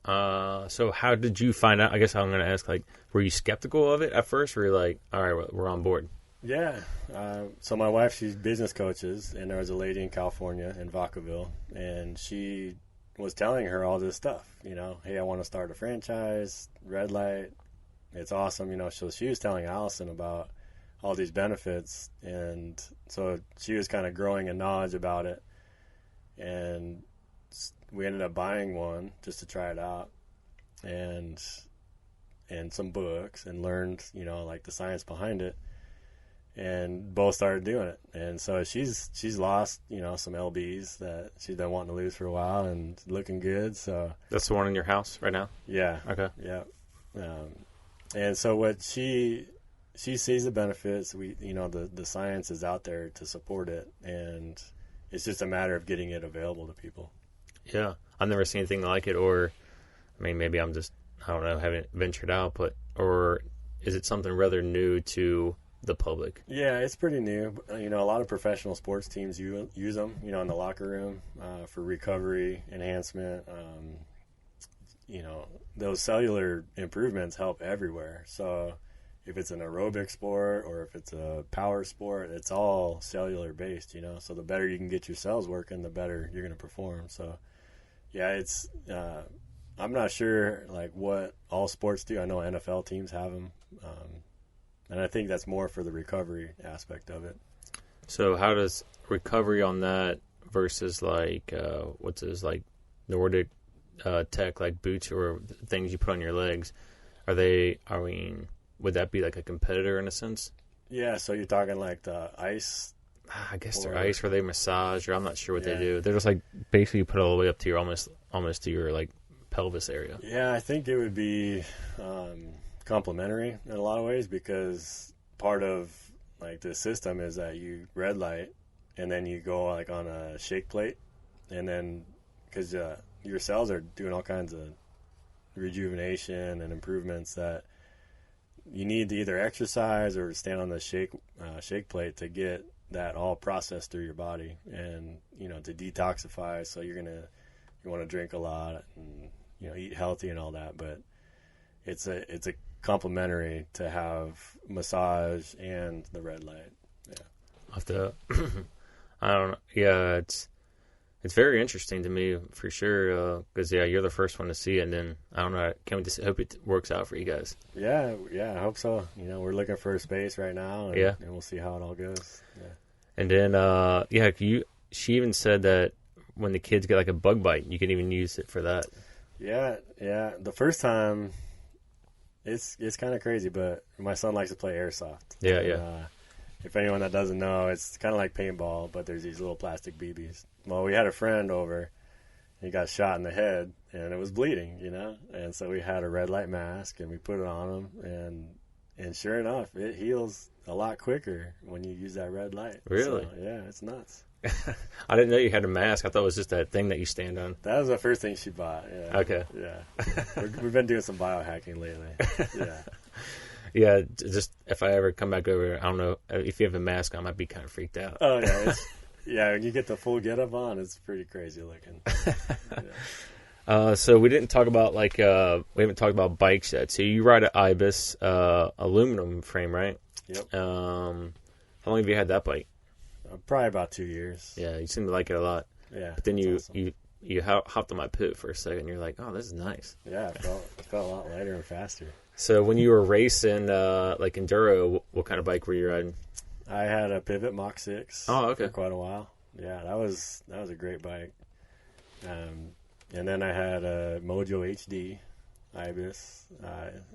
so how did you find out? I guess I'm going to ask, were you skeptical of it at first? Or were you like, all right, we're on board? Yeah. So my wife, she's business coaches, and there was a lady in California in Vacaville, and she was telling her all this stuff, hey, I want to start a franchise, red light. It's awesome. So she was telling Allison about all these benefits. And so she was kind of growing in knowledge about it. And we ended up buying one just to try it out, and some books, and learned, the science behind it. And both started doing it. And so she's lost, some LBs that she's been wanting to lose for a while, and looking good. So that's the one in your house right now? Yeah. Okay. Yeah. And so what she she sees the benefits. The science is out there to support it, and it's just a matter of getting it available to people. Yeah, I've never seen anything like it, or I mean, maybe I'm just, I don't know, haven't ventured out, but, or is it something rather new to the public? Yeah, it's pretty new. A lot of professional sports teams use them, in the locker room for recovery, enhancement. Those cellular improvements help everywhere. So if it's an aerobic sport or if it's a power sport, it's all cellular based, So the better you can get your cells working, the better you're going to perform. So, yeah, it's I'm not sure like what all sports do. I know NFL teams have them, and I think that's more for the recovery aspect of it. So how does recovery on that versus like what's this, like Nordic tech, like boots or things you put on your legs? Would that be like a competitor in a sense? Yeah, so you're talking like the ice. I guess they're ice, or they massage, or I'm not sure what they do. They're just like basically put it all the way up to your almost to your like pelvis area. Yeah, I think it would be complementary in a lot of ways, because part of like the system is that you red light and then you go like on a shake plate, and then because your cells are doing all kinds of rejuvenation and improvements that you need to either exercise or stand on the shake plate to get that all processed through your body, and to detoxify. So you want to drink a lot and eat healthy and all that, but it's a complementary to have massage and the red light. Yeah. I don't know. Yeah, it's very interesting to me for sure, because you're the first one to see it, and then I don't know, can't we just hope it works out for you guys? Yeah, I hope so. We're looking for a space right now, and we'll see how it all goes. Yeah. And then she even said that when the kids get like a bug bite, you can even use it for that. Yeah. The first time, it's kind of crazy, but my son likes to play airsoft. Yeah. If anyone that doesn't know, it's kind of like paintball, but there's these little plastic BBs. Well, we had a friend over, he got shot in the head, and it was bleeding, and so we had a red light mask, and we put it on him, and sure enough, it heals a lot quicker when you use that red light. Really? So, yeah, it's nuts. I didn't know you had a mask. I thought it was just that thing that you stand on. That was the first thing she bought. Yeah. Okay. Yeah. We've been doing some biohacking lately. Yeah. Yeah, just if I ever come back over, I don't know, if you have a mask on, I might be kind of freaked out. Oh, yeah. When you get the full get-up on, it's pretty crazy looking. Yeah. So we didn't talk about, we haven't talked about bikes yet. So you ride an Ibis aluminum frame, right? Yep. How long have you had that bike? Probably about 2 years. Yeah, you seem to like it a lot. Yeah. But then you hopped on my pit for a second. You're like, oh, this is nice. Yeah, it felt a lot lighter and faster. So when you were racing, like enduro, what kind of bike were you riding? I had a Pivot Mach 6 for quite a while. Yeah, that was a great bike. And then I had a Mojo HD Ibis.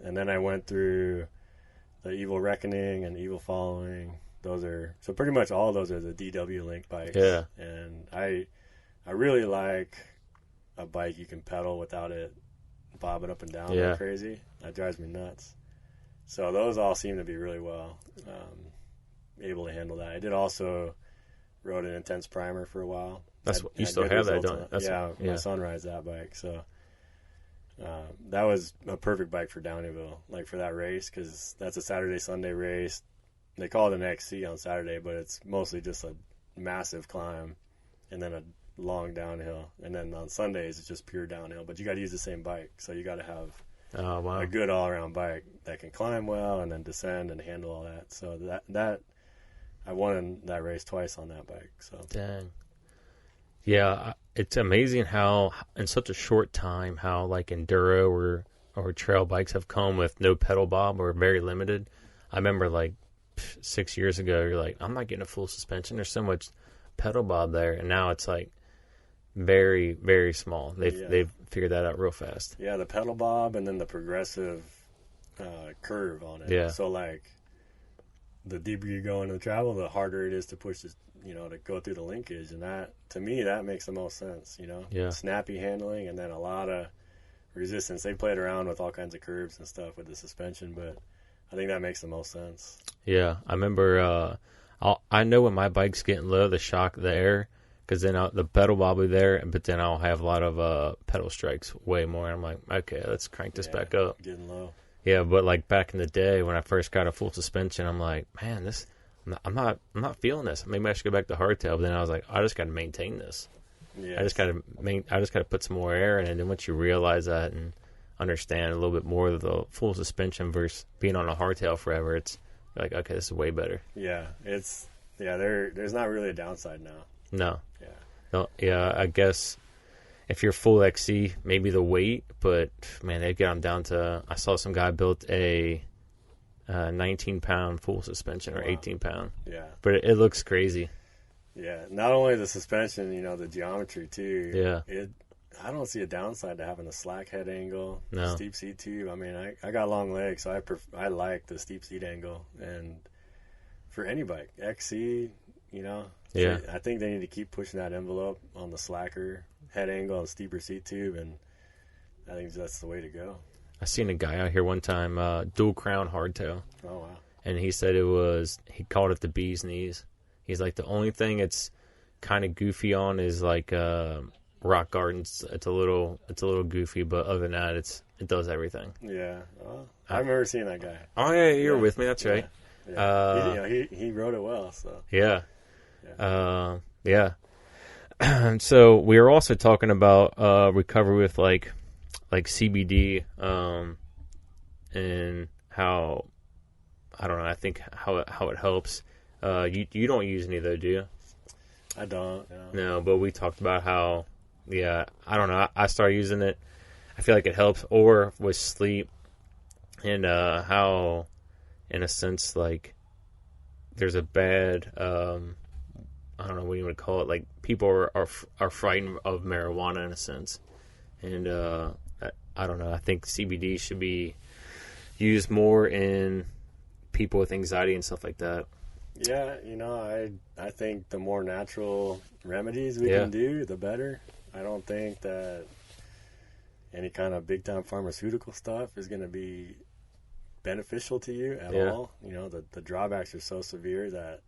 And then I went through the Evil Reckoning and Evil Following. So pretty much all of those are the DW Link bikes. Yeah. And I really like a bike you can pedal without it bobbing up and down like crazy. That drives me nuts. So those all seem to be really well able to handle that. I did also rode an Intense Primer for a while. You still have that, don't you? My son rides that bike. So that was a perfect bike for Downeyville, like for that race, because that's a Saturday, Sunday race. They call it an XC on Saturday, but it's mostly just a massive climb and then a long downhill. And then on Sundays, it's just pure downhill. But you got to use the same bike. So you got to have a good all-around bike that can climb well and then descend and handle all that. So that I won that race twice on that bike. So dang. Yeah, it's amazing how in such a short time how like enduro or trail bikes have come with no pedal bob or very limited. I remember like 6 years ago, you're like, I'm not getting a full suspension. There's so much pedal bob there, and now it's like very, very small. They've figured that out real fast. Yeah, the pedal bob and then the progressive curve on it. Yeah. So like the deeper you go into the travel, the harder it is to push this, to go through the linkage, and that to me that makes the most sense. Yeah. Snappy handling and then a lot of resistance. They played around with all kinds of curves and stuff with the suspension, but I think that makes the most sense. Yeah, I remember. I know when my bike's getting low, the shock, the air, because then the pedal will be there, but then I'll have a lot of pedal strikes way more. And I'm like, okay, let's crank this back up. Getting low. Yeah, but like back in the day when I first got a full suspension, I'm like, man, I'm not feeling this. Maybe I should go back to hardtail. But then I was like, I just got to maintain this. Yes. I just got to put some more air in it. And then once you realize that and understand a little bit more of the full suspension versus being on a hardtail forever, it's like, okay, this is way better. Yeah, there's not really a downside now. No. Yeah. No, yeah, I guess if you're full XC, maybe the weight, but man, they get them down to. I saw some guy built a 19-pound full suspension or 18-pound. Yeah. But it looks crazy. Yeah, not only the suspension, the geometry too. Yeah. I don't see a downside to having a slack head angle, No. steep seat tube. I mean, I got long legs, so I like the steep seat angle, and for any bike, XC, Yeah. So I think they need to keep pushing that envelope on the slacker head angle and steeper seat tube, and I think that's the way to go. I seen a guy out here one time, dual crown hardtail. Oh wow! And he said he called it the bee's knees. He's like, the only thing it's kind of goofy on is like rock gardens. It's a little goofy, but other than that, it does everything. Yeah, I remember seeing that guy. Oh yeah, you were with me. That's right. Yeah. He wrote it well. So yeah. So we were also talking about recovery with like CBD and how, I don't know, I think how it helps. You don't use any though, do you? I don't. No, but we talked about how, I don't know. I started using it. I feel like it helps, or with sleep, and how, in a sense, like there's a bad, I don't know what you would call it. Like people are frightened of marijuana in a sense, and I don't know. I think CBD should be used more in people with anxiety and stuff like that. Yeah, I think the more natural remedies we can do, the better. I don't think that any kind of big time pharmaceutical stuff is going to be beneficial to you at all. The drawbacks are so severe that,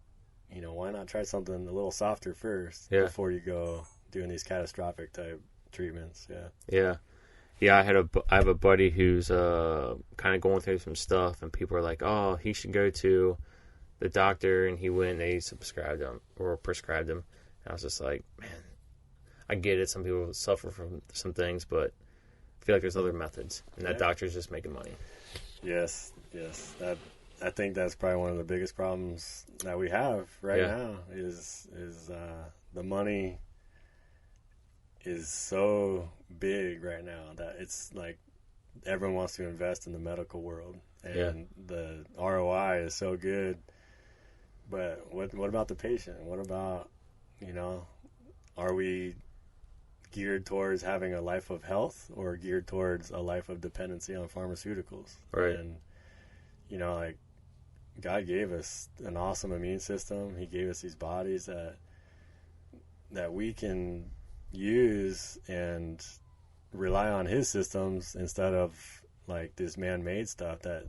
why not try something a little softer first before you go doing these catastrophic type treatments. Yeah. I have a buddy who's kind of going through some stuff, and people are like, oh, he should go to the doctor, and he went and they prescribed him. And I was just like, man, I get it. Some people suffer from some things, but I feel like there's other methods, and that doctor's just making money. Yes. I think that's probably one of the biggest problems that we have right now is the money is so big right now that it's like everyone wants to invest in the medical world, and the ROI is so good. But what about the patient? What about, are we geared towards having a life of health or geared towards a life of dependency on pharmaceuticals? Right. And, like God gave us an awesome immune system. He gave us these bodies that we can use and rely on his systems instead of like this man-made stuff that,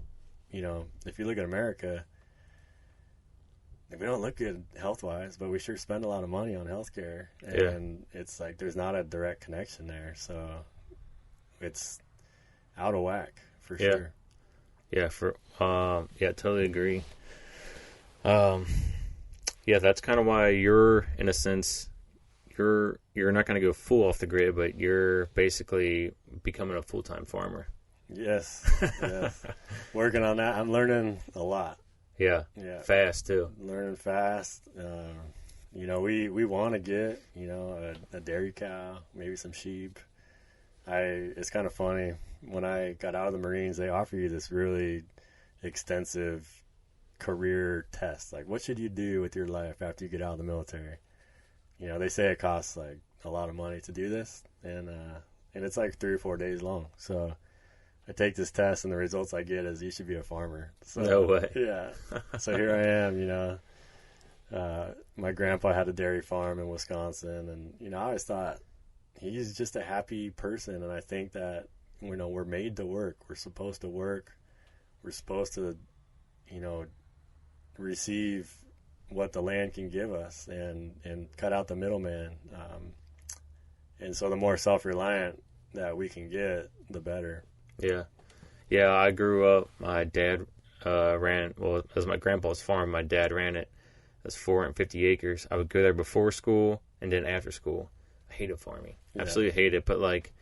if you look at America, we don't look good health-wise, but we sure spend a lot of money on healthcare, and it's like there's not a direct connection there, so it's out of whack for sure. Totally agree. That's kind of why you're, in a sense, you're not going to go full off the grid, but you're basically becoming a full-time farmer. Yes. Working on that. I'm learning a lot. Yeah. Fast too. Learning fast. We want to get, a dairy cow, maybe some sheep. It's kind of funny. When I got out of the Marines, they offer you this really extensive career test. Like, what should you do with your life after you get out of the military? They say it costs like a lot of money to do this, and it's like 3 or 4 days long. So I take this test, and the results I get is you should be a farmer. So, no way. Yeah. So here I am, my grandpa had a dairy farm in Wisconsin, and, I always thought he's just a happy person. And I think that, we're made to work. We're supposed to work. We're supposed to receive what the land can give us and cut out the middleman. And so the more self-reliant that we can get, the better. Yeah. Yeah, I grew up, my dad it was my grandpa's farm. My dad ran it. It was 450 acres. I would go there before school and then after school. I hated farming. Absolutely hate it. But like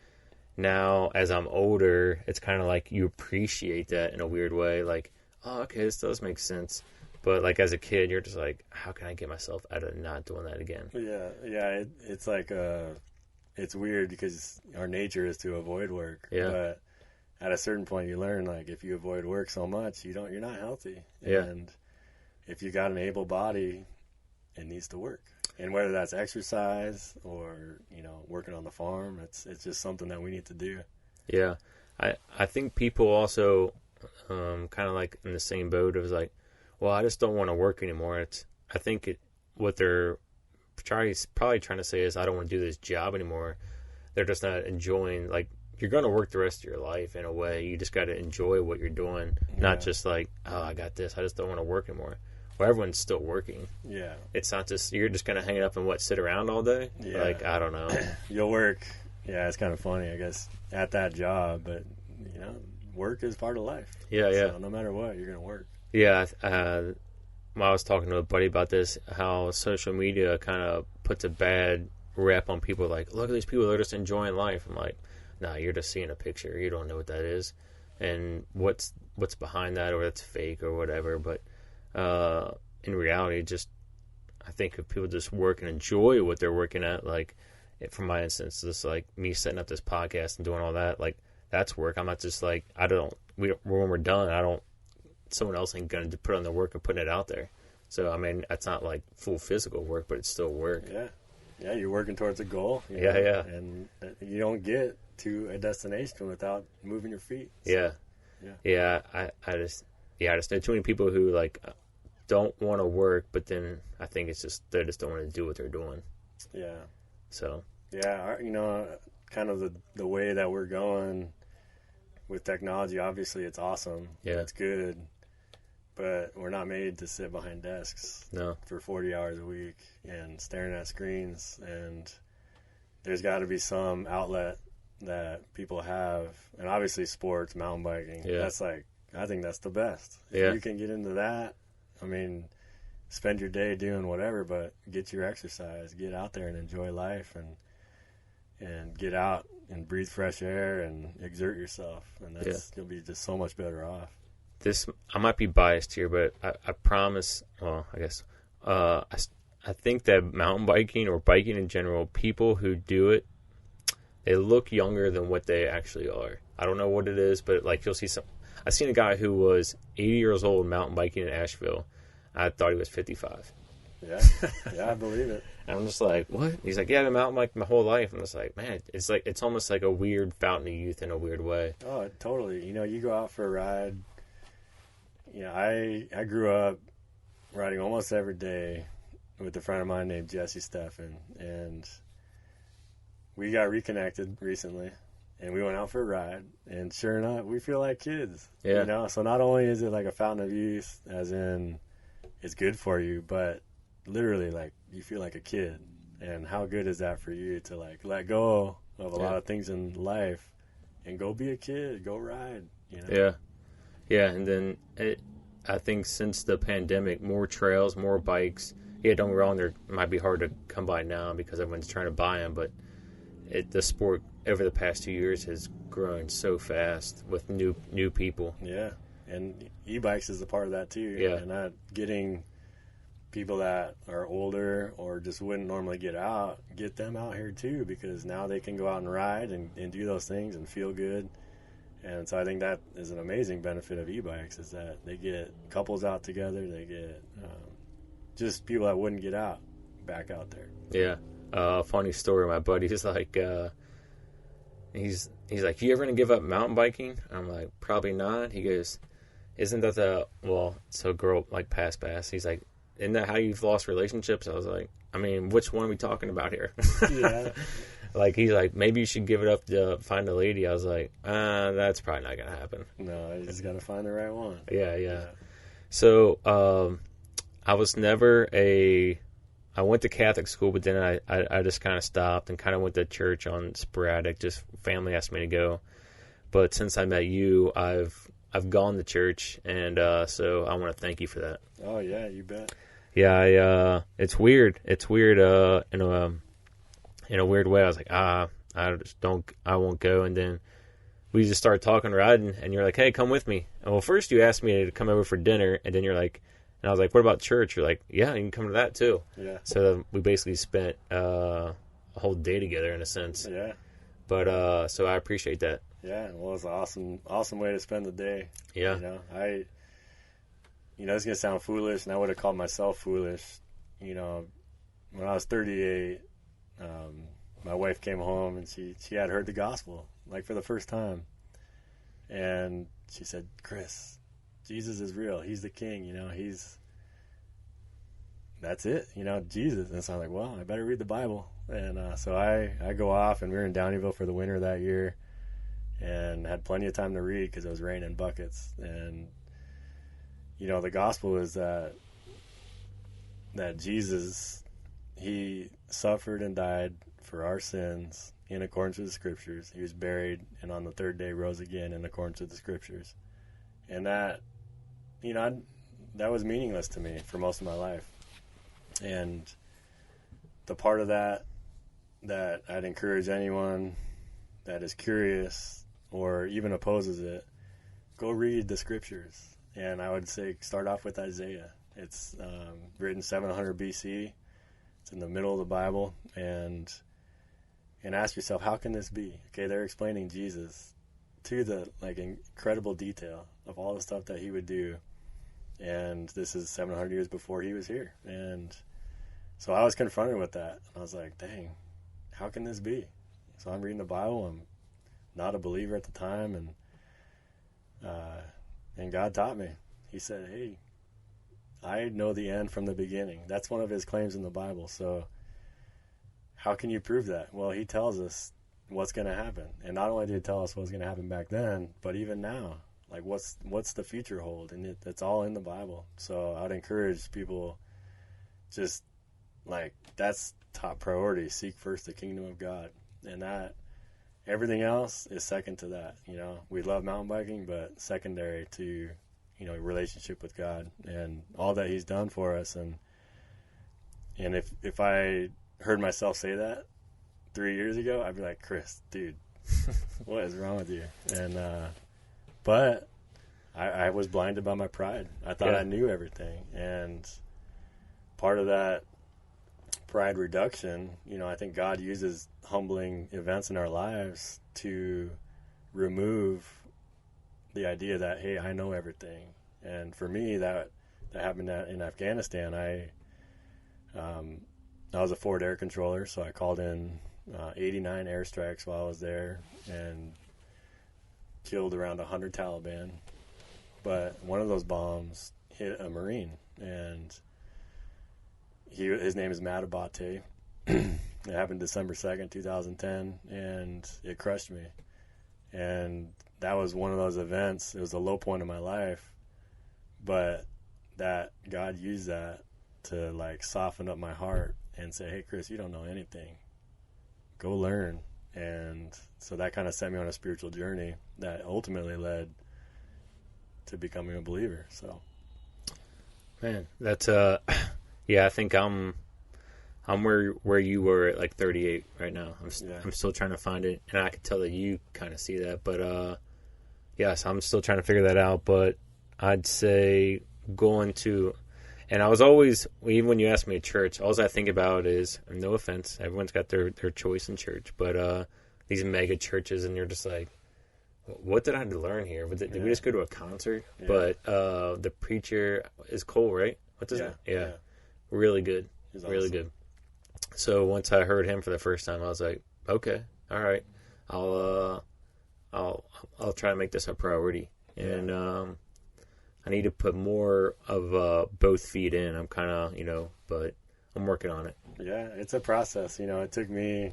now as I'm older, it's kind of like you appreciate that in a weird way. Like, oh, okay, this does make sense. But like as a kid, you're just like, how can I get myself out of not doing that again? Yeah. It's like it's weird because our nature is to avoid work. Yeah. But at a certain point, you learn like if you avoid work so much, you're not healthy. Yeah. And if you got an able body, it needs to work. And whether that's exercise or working on the farm, it's just something that we need to do. Yeah, I think people also kind of like in the same boat. It was like, well, I just don't want to work anymore. I think what they're probably trying to say is I don't want to do this job anymore. They're just not enjoying, like, you're going to work the rest of your life in a way. You just got to enjoy what you're doing, not just like, oh, I got this, I just don't want to work anymore. Well, everyone's still working. Yeah. It's not just, you're just going to hang it up and sit around all day? Yeah. Like, I don't know. You'll work. Yeah, it's kind of funny, I guess, at that job, but, work is part of life. Yeah, yeah. So no matter what, you're going to work. Yeah, I was talking to a buddy about this, how social media kind of puts a bad rep on people. Like, look at these people, they're just enjoying life. I'm like, nah, you're just seeing a picture. You don't know what that is, and what's behind that, or it's fake or whatever. But in reality, just I think if people just work and enjoy what they're working at, like from my instance, just like me setting up this podcast and doing all that, like that's work. I'm not just like when we're done, someone else ain't going to put on the work and putting it out there. So, I mean, that's not like full physical work, but it's still work. Yeah. Yeah, you're working towards a goal. Yeah. And you don't get to a destination without moving your feet. So, yeah. I just know too many people who like don't want to work, but then I think it's just, they just don't want to do what they're doing. Yeah. So. Yeah, kind of the way that we're going with technology, obviously it's awesome. Yeah. It's good. But we're not made to sit behind desks for 40 hours a week and staring at screens. And there's got to be some outlet that people have. And obviously sports, mountain biking, that's like, I think that's the best. If you can get into that, I mean, spend your day doing whatever, but get your exercise, get out there and enjoy life and get out and breathe fresh air and exert yourself. And you'll be just so much better off. I might be biased here, but I promise, well, I guess, I think that mountain biking or biking in general, people who do it, they look younger than what they actually are. I don't know what it is, but like you'll see I've seen a guy who was 80 years old mountain biking in Asheville. I thought he was 55. Yeah, I believe it. And I'm just like, what? He's like, yeah, I've been mountain biking my whole life. I'm just like, man, it's almost like a weird fountain of youth in a weird way. Oh, totally. You go out for a ride. I grew up riding almost every day with a friend of mine named Jesse Steffen, and we got reconnected recently, and we went out for a ride, and sure enough, we feel like kids. Yeah. So not only is it like a fountain of youth, as in it's good for you, but literally like you feel like a kid. And how good is that for you to like let go of a lot of things in life and go be a kid, go ride, Yeah, and then I think since the pandemic, more trails, more bikes. Yeah, don't get me wrong, they might be hard to come by now because everyone's trying to buy them, but the sport over the past 2 years has grown so fast with new people. Yeah, and e-bikes is a part of that too. Yeah. And not getting people that are older or just wouldn't normally get them out here too, because now they can go out and ride and do those things and feel good. And so I think that is an amazing benefit of e-bikes, is that they get couples out together. They get just people that wouldn't get out back out there. Yeah. Funny story. My buddy's like, he's like, you ever gonna give up mountain biking? I'm like, probably not. He goes, isn't that so girl like pass. He's like, isn't that how you've lost relationships? I was like, I mean, which one are we talking about here? Yeah. Like, he's like, maybe you should give it up to find a lady. I was like, that's probably not going to happen. No, you just got to find the right one. Yeah. So, I was never I went to Catholic school, but then I just kind of stopped and kind of went to church on sporadic, just family asked me to go. But since I met you, I've gone to church, and so I want to thank you for that. Oh yeah, you bet. Yeah, it's weird. It's weird in a weird way. I was like, I won't go. And then we just started talking, riding, and you're like, hey, come with me. And well, first you asked me to come over for dinner, and then you're like, and I was like, what about church? You're like, yeah, you can come to that too. Yeah. So we basically spent a whole day together in a sense. Yeah. But so I appreciate that. Yeah, well, it's an awesome way to spend the day. Yeah. It's gonna sound foolish, and I would have called myself foolish. When I was 38, my wife came home and she had heard the gospel like for the first time, and she said, "Chris, Jesus is real. He's the King. That's it. Jesus." And so I'm like, well, I better read the Bible. And so I go off, and we were in Downeyville for the winter that year, and had plenty of time to read because it was raining buckets. And the gospel is that Jesus, he suffered and died for our sins in accordance with the scriptures. He was buried, and on the third day rose again in accordance with the scriptures. And that that was meaningless to me for most of my life. And the part of that I'd encourage anyone that is curious or even opposes it, go read the scriptures. And I would say start off with Isaiah. It's written 700 BC. It's in the middle of the Bible. And ask yourself, how can this be? Okay, they're explaining Jesus to the incredible detail of all the stuff that he would do. And this is 700 years before he was here. And so I was confronted with that. I was like, dang, how can this be? So I'm reading the Bible. I'm not a believer at the time. And God taught me. He said, hey, I know the end from the beginning. That's one of his claims in the Bible. So how can you prove that? Well, he tells us what's going to happen. And not only did he tell us what's going to happen back then, but even now. What's the future hold? And it's all in the Bible. So I'd encourage people, just that's top priority. Seek first the kingdom of God, and that everything else is second to that. We love mountain biking, but secondary to relationship with God and all that he's done for us. And if I heard myself say that 3 years ago, I'd be like, Chris, dude, what is wrong with you? And but I was blinded by my pride. I thought I knew everything. And part of that pride reduction, I think God uses humbling events in our lives to remove the idea that, hey, I know everything. And for me, that happened in Afghanistan. I was a forward air controller, so I called in 89 airstrikes while I was there and killed around 100 Taliban. But one of those bombs hit a Marine, and his name is Matt Abate. It happened December 2nd, 2010, and it crushed me. And that was one of those events. It was a low point in my life, but that God used that to soften up my heart and say, hey, Chris, you don't know anything. Go learn. And so that kind of set me on a spiritual journey that ultimately led to becoming a believer. So, man, that's yeah, I think I'm where you were at 38 right now. I'm still trying to find it, and I can tell that you kind of see that. But yes, I'm still trying to figure that out. But I'd say and I was always, even when you ask me at church, all I think about is, no offense, everyone's got their choice in church, but these mega churches, and you're just like, what did I learn here? Did we just go to a concert? Yeah. But the preacher is Cole, right? What's his name? Yeah. Really good. He's really good. So once I heard him for the first time, I was like, okay, all right, I'll try to make this a priority. Yeah. And I need to put more of both feet in. I'm kind of, but I'm working on it. Yeah, it's a process. It took me,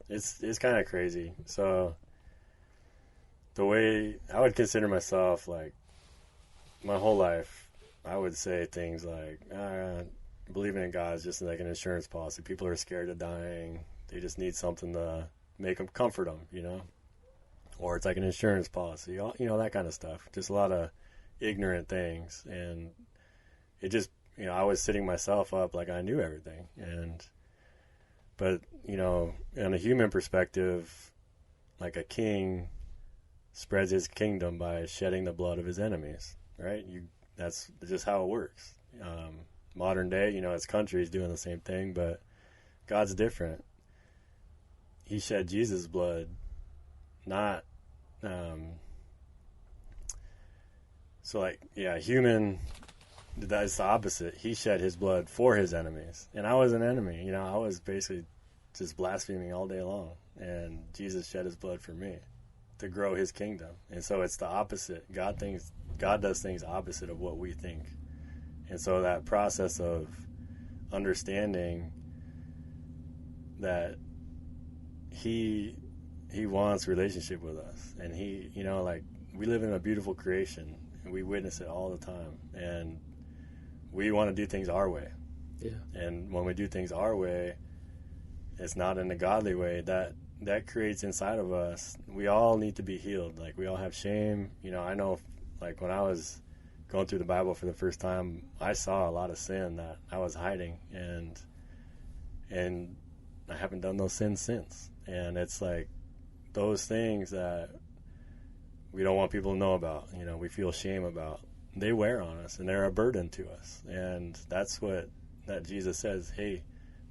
it's kind of crazy. So the way I would consider myself, my whole life, I would say things like, believing in God is just like an insurance policy. People are scared of dying. They just need something to make them, comfort them, you know? Or it's like an insurance policy, you know, that kind of stuff. Just a lot of ignorant things. And it just, you know, I was sitting myself up like I knew everything. But, you know, in a human perspective, like a king spreads his kingdom by shedding the blood of his enemies, right? That's just how it works. Modern day, you know, his country is doing the same thing, but God's different. He shed Jesus' blood, not so like, yeah, human, that's the opposite. He shed his blood for his enemies, and I was an enemy. You know, I was basically just blaspheming all day long, and Jesus shed his blood for me to grow his kingdom. And so it's the opposite. God does things opposite of what we think. And so that process of understanding that he wants relationship with us, and he, you know, like, we live in a beautiful creation and we witness it all the time, and we want to do things our way. Yeah. And when we do things our way, it's not in a godly way. That creates inside of us, we all need to be healed. Like, we all have shame. You know, I know, like, when I was going through the Bible for the first time, I saw a lot of sin that I was hiding, and I haven't done those sins since. And it's like those things that we don't want people to know about, you know, we feel shame about, they wear on us, and they're a burden to us. And that's what that Jesus says, hey,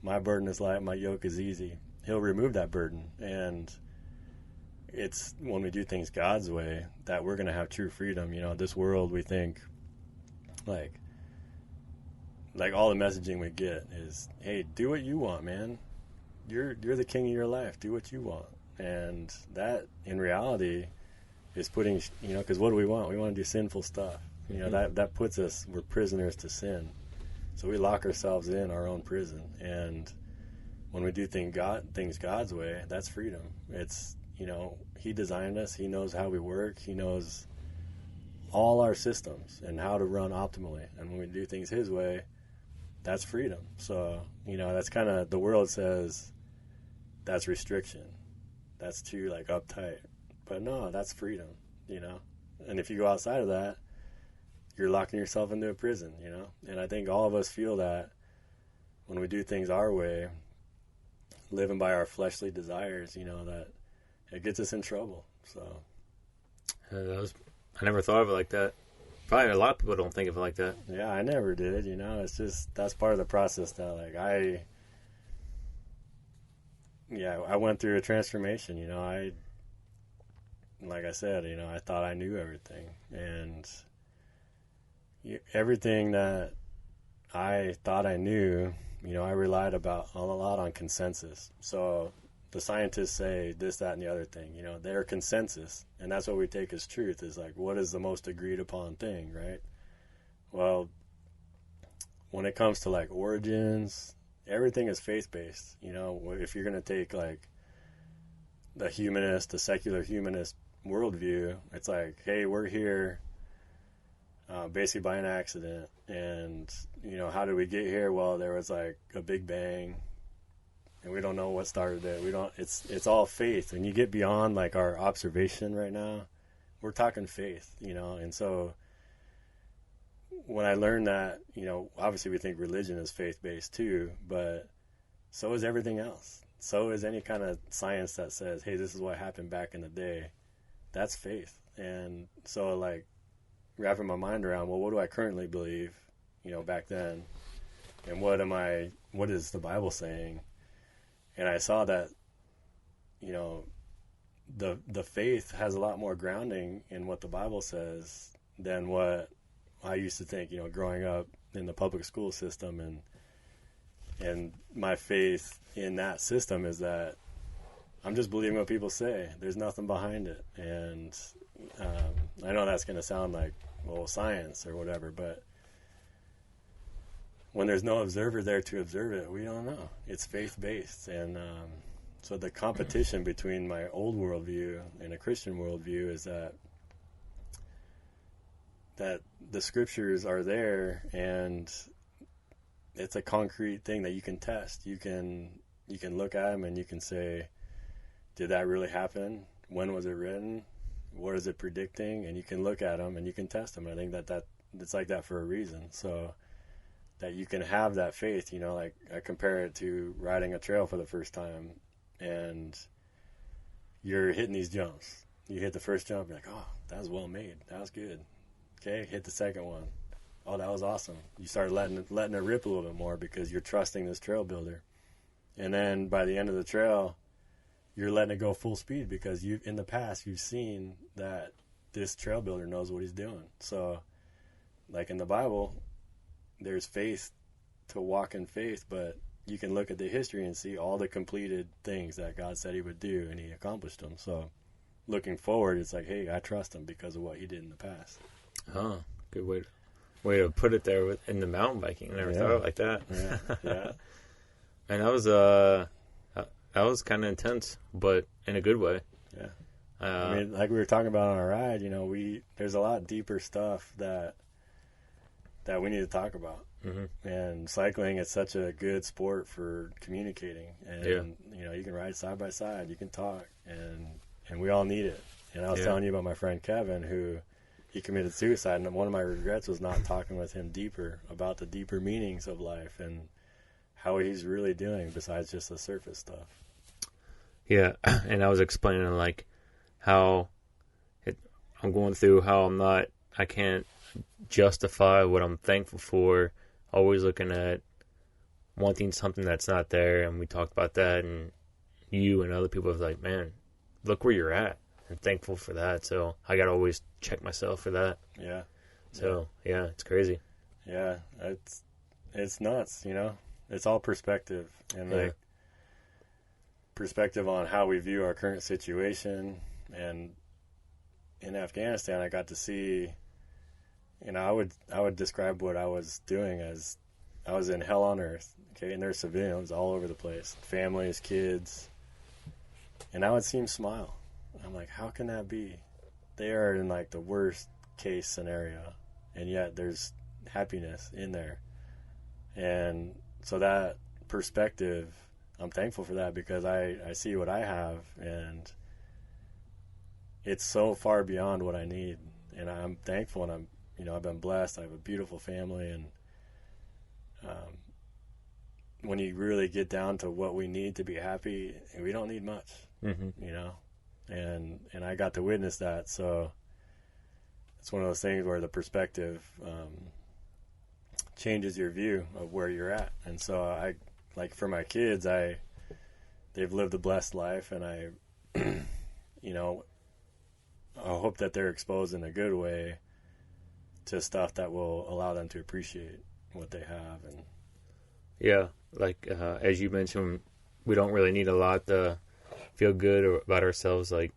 my burden is light, my yoke is easy. He'll remove that burden. And it's when we do things God's way that we're going to have true freedom. You know, this world, we think, like all the messaging we get is, hey, do what you want, man. You're the king of your life. Do what you want. And that, in reality, is putting, you know, because what do we want? We want to do sinful stuff. You know, that puts us, we're prisoners to sin. So we lock ourselves in our own prison. And when we do things God's way, that's freedom. It's, you know, he designed us. He knows how we work. He knows all our systems and how to run optimally. And when we do things his way, that's freedom. So, you know, that's kind of, the world says that's restriction. That's too, like, uptight. But no, that's freedom, you know. And if you go outside of that, you're locking yourself into a prison, you know. And I think all of us feel that when we do things our way, living by our fleshly desires, you know, that it gets us in trouble. So I never thought of it like that. Probably a lot of people don't think of it like that. Yeah, I never did, you know. It's just, that's part of the process that, like, I went through a transformation, you know. Like I said, you know, I thought I knew everything, and everything that I thought I knew, you know, I relied a lot on consensus. So the scientists say this, that, and the other thing, you know, their consensus, and that's what we take as truth, is like, what is the most agreed upon thing, right? Well, when it comes to, like, origins, everything is faith-based. You know, if you're going to take, like, the secular humanist worldview, it's like, hey, we're here basically by an accident, and, you know, how did we get here? Well, there was, like, a big bang, and we don't know what started it. It's all faith. And you get beyond, like, our observation right now, we're talking faith, you know. And so when I learned that, you know, obviously we think religion is faith-based too, but so is everything else. So is any kind of science that says, hey, this is what happened back in the day. That's faith. And so, like, wrapping my mind around, well, what do I currently believe, you know, back then? And what is the Bible saying? And I saw that, you know, the faith has a lot more grounding in what the Bible says than what I used to think, you know, growing up in the public school system. And my faith in that system is that I'm just believing what people say. There's nothing behind it. And I know that's going to sound like, well, science or whatever, but when there's no observer there to observe it, we don't know. It's faith-based. And so the competition between my old worldview and a Christian worldview is that that the scriptures are there, and it's a concrete thing that you can test. You can look at them and you can say, did that really happen? When was it written? What is it predicting? And you can look at them and you can test them. I think that it's like that for a reason. So that you can have that faith, you know, like I compare it to riding a trail for the first time, and you're hitting these jumps. You hit the first jump, you're like, oh, that was well made. That was good. Okay, hit the second one. Oh, that was awesome. You start letting it rip a little bit more because you're trusting this trail builder. And then by the end of the trail, you're letting it go full speed because in the past you've seen that this trail builder knows what he's doing. So, like in the Bible, there's faith to walk in faith, but you can look at the history and see all the completed things that God said he would do, and he accomplished them. So, looking forward, it's like, hey, I trust him because of what he did in the past. Oh, good way to put it there in the mountain biking. I never thought of it like that. Yeah. And that was kind of intense, but in a good way. Yeah. I mean, like we were talking about on our ride, you know, there's a lot deeper stuff that we need to talk about. Mm-hmm. And cycling is such a good sport for communicating. And, you know, you can ride side by side, you can talk, and we all need it. And I was telling you about my friend Kevin, who he committed suicide. And one of my regrets was not talking with him deeper about the deeper meanings of life and how he's really doing besides just the surface stuff. Yeah. And I was explaining like how I'm going through how I can't justify what I'm thankful for, always looking at wanting something that's not there. And we talked about that, and you and other people was like, man, look where you're at, and thankful for that. So I got to always check myself for that. Yeah. So yeah, it's crazy. Yeah. It's nuts, you know, it's all perspective, and like perspective on how we view our current situation. And in Afghanistan, I got to see, you know, I would describe what I was doing as I was in hell on earth. Okay, and there's civilians all over the place, families, kids, and I would see them smile. I'm like, how can that be? They are in like the worst case scenario, and yet there's happiness in there. And so that perspective, I'm thankful for that, because I see what I have, and it's so far beyond what I need. And I'm thankful, and I've been blessed. I have a beautiful family, and when you really get down to what we need to be happy, we don't need much, you know, and I got to witness that. So it's one of those things where the perspective changes your view of where you're at. And so I, like for my kids, they've lived a blessed life, and I hope that they're exposed in a good way to stuff that will allow them to appreciate what they have. And yeah, like as you mentioned, we don't really need a lot to feel good about ourselves. Like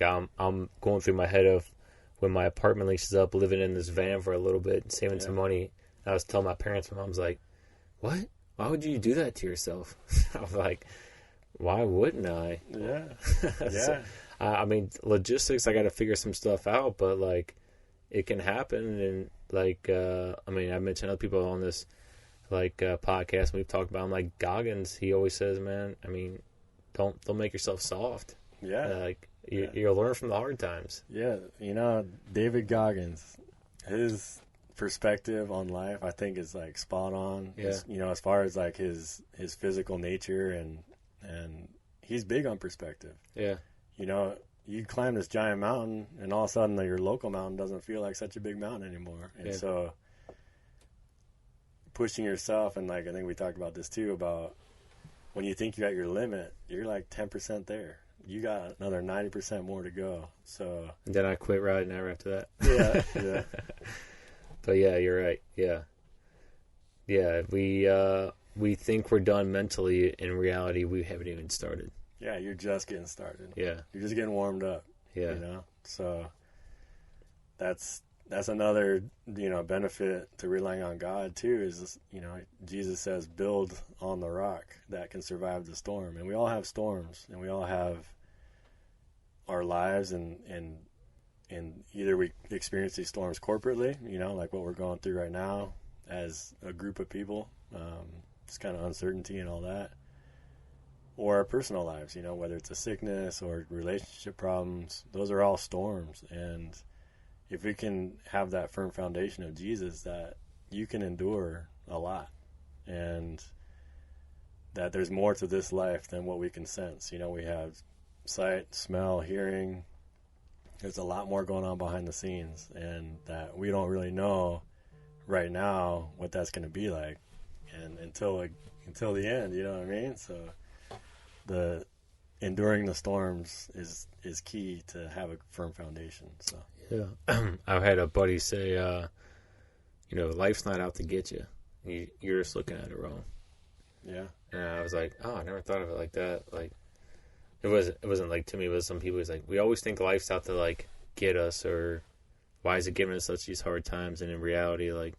I'm going through my head of when my apartment lease is up, living in this van for a little bit and saving some money. And I was telling my parents, my mom's like, "What? Why would you do that to yourself?" I was like, "Why wouldn't I?" Yeah, So, I mean, logistics, I got to figure some stuff out, but like, it can happen. And like, I mean, I mentioned other people on this like podcast, and we've talked about him, like Goggins. He always says, man, I mean, don't make yourself soft. Yeah. You'll learn from the hard times. Yeah. You know, David Goggins, his perspective on life, I think, is like spot on. Yeah. As far as like his physical nature, and he's big on perspective. Yeah. You know, you climb this giant mountain, and all of a sudden your local mountain doesn't feel like such a big mountain anymore. And so pushing yourself, and like I think we talked about this too, about when you think you're at your limit, you're like 10% there. You got another 90% more to go. So and then I quit riding ever after that. Yeah. But yeah, you're right. Yeah, we think we're done mentally. In reality, we haven't even started. Yeah, you're just getting started. Yeah, you're just getting warmed up. Yeah, you know. So that's another benefit to relying on God too. Is Jesus says, "Build on the rock that can survive the storm," and we all have storms, and we all have our lives, and and either we experience these storms corporately, you know, like what we're going through right now as a group of people, just kind of uncertainty and all that, or our personal lives, you know, whether it's a sickness or relationship problems, those are all storms. And if we can have that firm foundation of Jesus, that you can endure a lot, and that there's more to this life than what we can sense. You know, we have sight, smell, hearing. There's a lot more going on behind the scenes, and that we don't really know right now what that's going to be like, and until the end, you know what I mean? So the enduring the storms is key to have a firm foundation. So yeah. I've had a buddy say, you know, life's not out to get you. You're just looking at it wrong. Yeah. And I was like, oh, I never thought of it like that. Like, it wasn't like, to me, but some people, it's like, we always think life's out to, like, get us, or why is it giving us such these hard times? And in reality, like,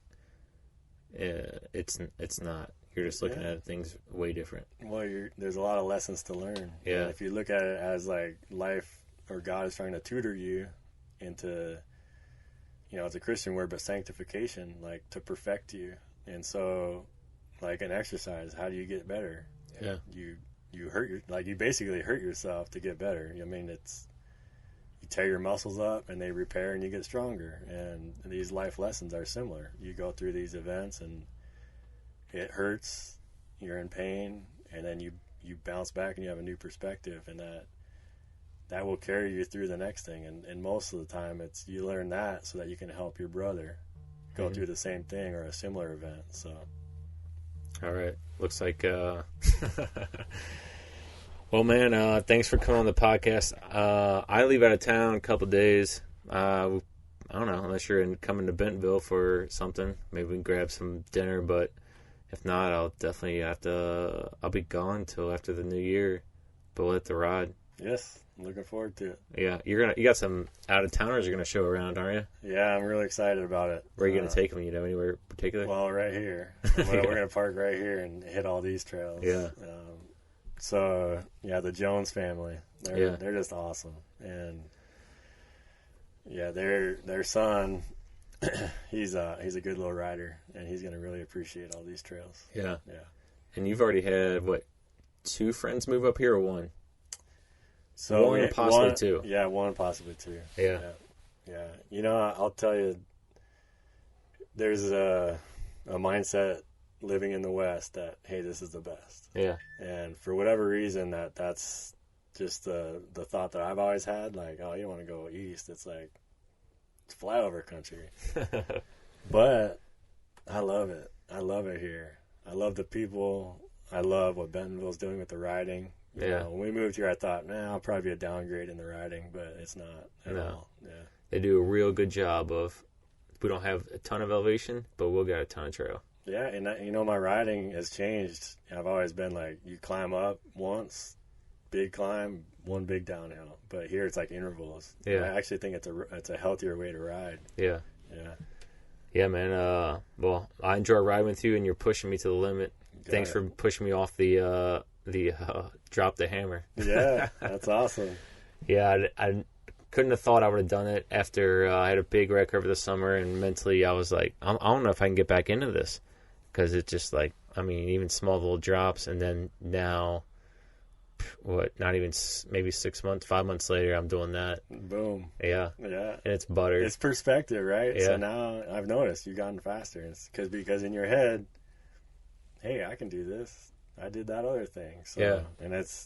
it's not. You're just looking at things way different. Well, there's a lot of lessons to learn. Yeah. And if you look at it as, like, life or God is trying to tutor you into, you know, it's a Christian word, but sanctification, like, to perfect you. And so, like an exercise, how do you get better? Yeah. You hurt you basically hurt yourself to get better. I mean, you tear your muscles up and they repair and you get stronger. And these life lessons are similar. You go through these events and it hurts, you're in pain, and then you bounce back and you have a new perspective, and that will carry you through the next thing. And most of the time it's you learn that so that you can help your brother go through the same thing or a similar event. So all right, looks like well, man, thanks for coming on the podcast. I leave out of town a couple days. I don't know, unless you're coming to Bentonville for something, maybe we can grab some dinner, but if not, I'll definitely I'll be gone till after the new year, but we'll hit the ride. Yes, I'm looking forward to it. Yeah, you got some out of towners you're gonna show around, aren't you? Yeah, I'm really excited about it. Where are you gonna take them? You know, anywhere particular? Well, right here. We're gonna park right here and hit all these trails. Yeah. So yeah, the Jones family, they're just awesome, and yeah, their son, he's a good little rider, and he's gonna really appreciate all these trails. Yeah. Yeah. And you've already had 2 friends move up here, or 1? So one, possibly 2. Yeah, 1, possibly 2. Yeah. Yeah. You know, I'll tell you, there's a mindset living in the West that, hey, this is the best. Yeah. And for whatever reason, that's just the thought that I've always had. Like, oh, you want to go east? It's like it's flyover country. But I love it. I love it here. I love the people. I love what Bentonville's doing with the riding. You know, when we moved here, I thought, I'll probably be a downgrade in the riding, but it's not at all. Yeah. They do a real good job of, we don't have a ton of elevation, but we'll get a ton of trail. Yeah, and you know, my riding has changed. I've always been like, you climb up once, big climb, 1 big downhill. But here it's like intervals. Yeah. I actually think it's a healthier way to ride. Yeah. Yeah. Yeah, man. Well, I enjoy riding with you, and you're pushing me to the limit. Thanks for pushing me off the drop the hammer. Yeah, that's awesome. Yeah, I couldn't have thought I would have done it after I had a big wreck over the summer, and mentally I was like, I don't know if I can get back into this, because it's just like, I mean, even small little drops, and then now, not even maybe 6 months, 5 months later, I'm doing that. Boom. Yeah. Yeah. And it's butter. It's perspective, right? Yeah. So now I've noticed you've gotten faster. It's because in your head, hey, I can do this. I did that other thing. So, yeah. And it's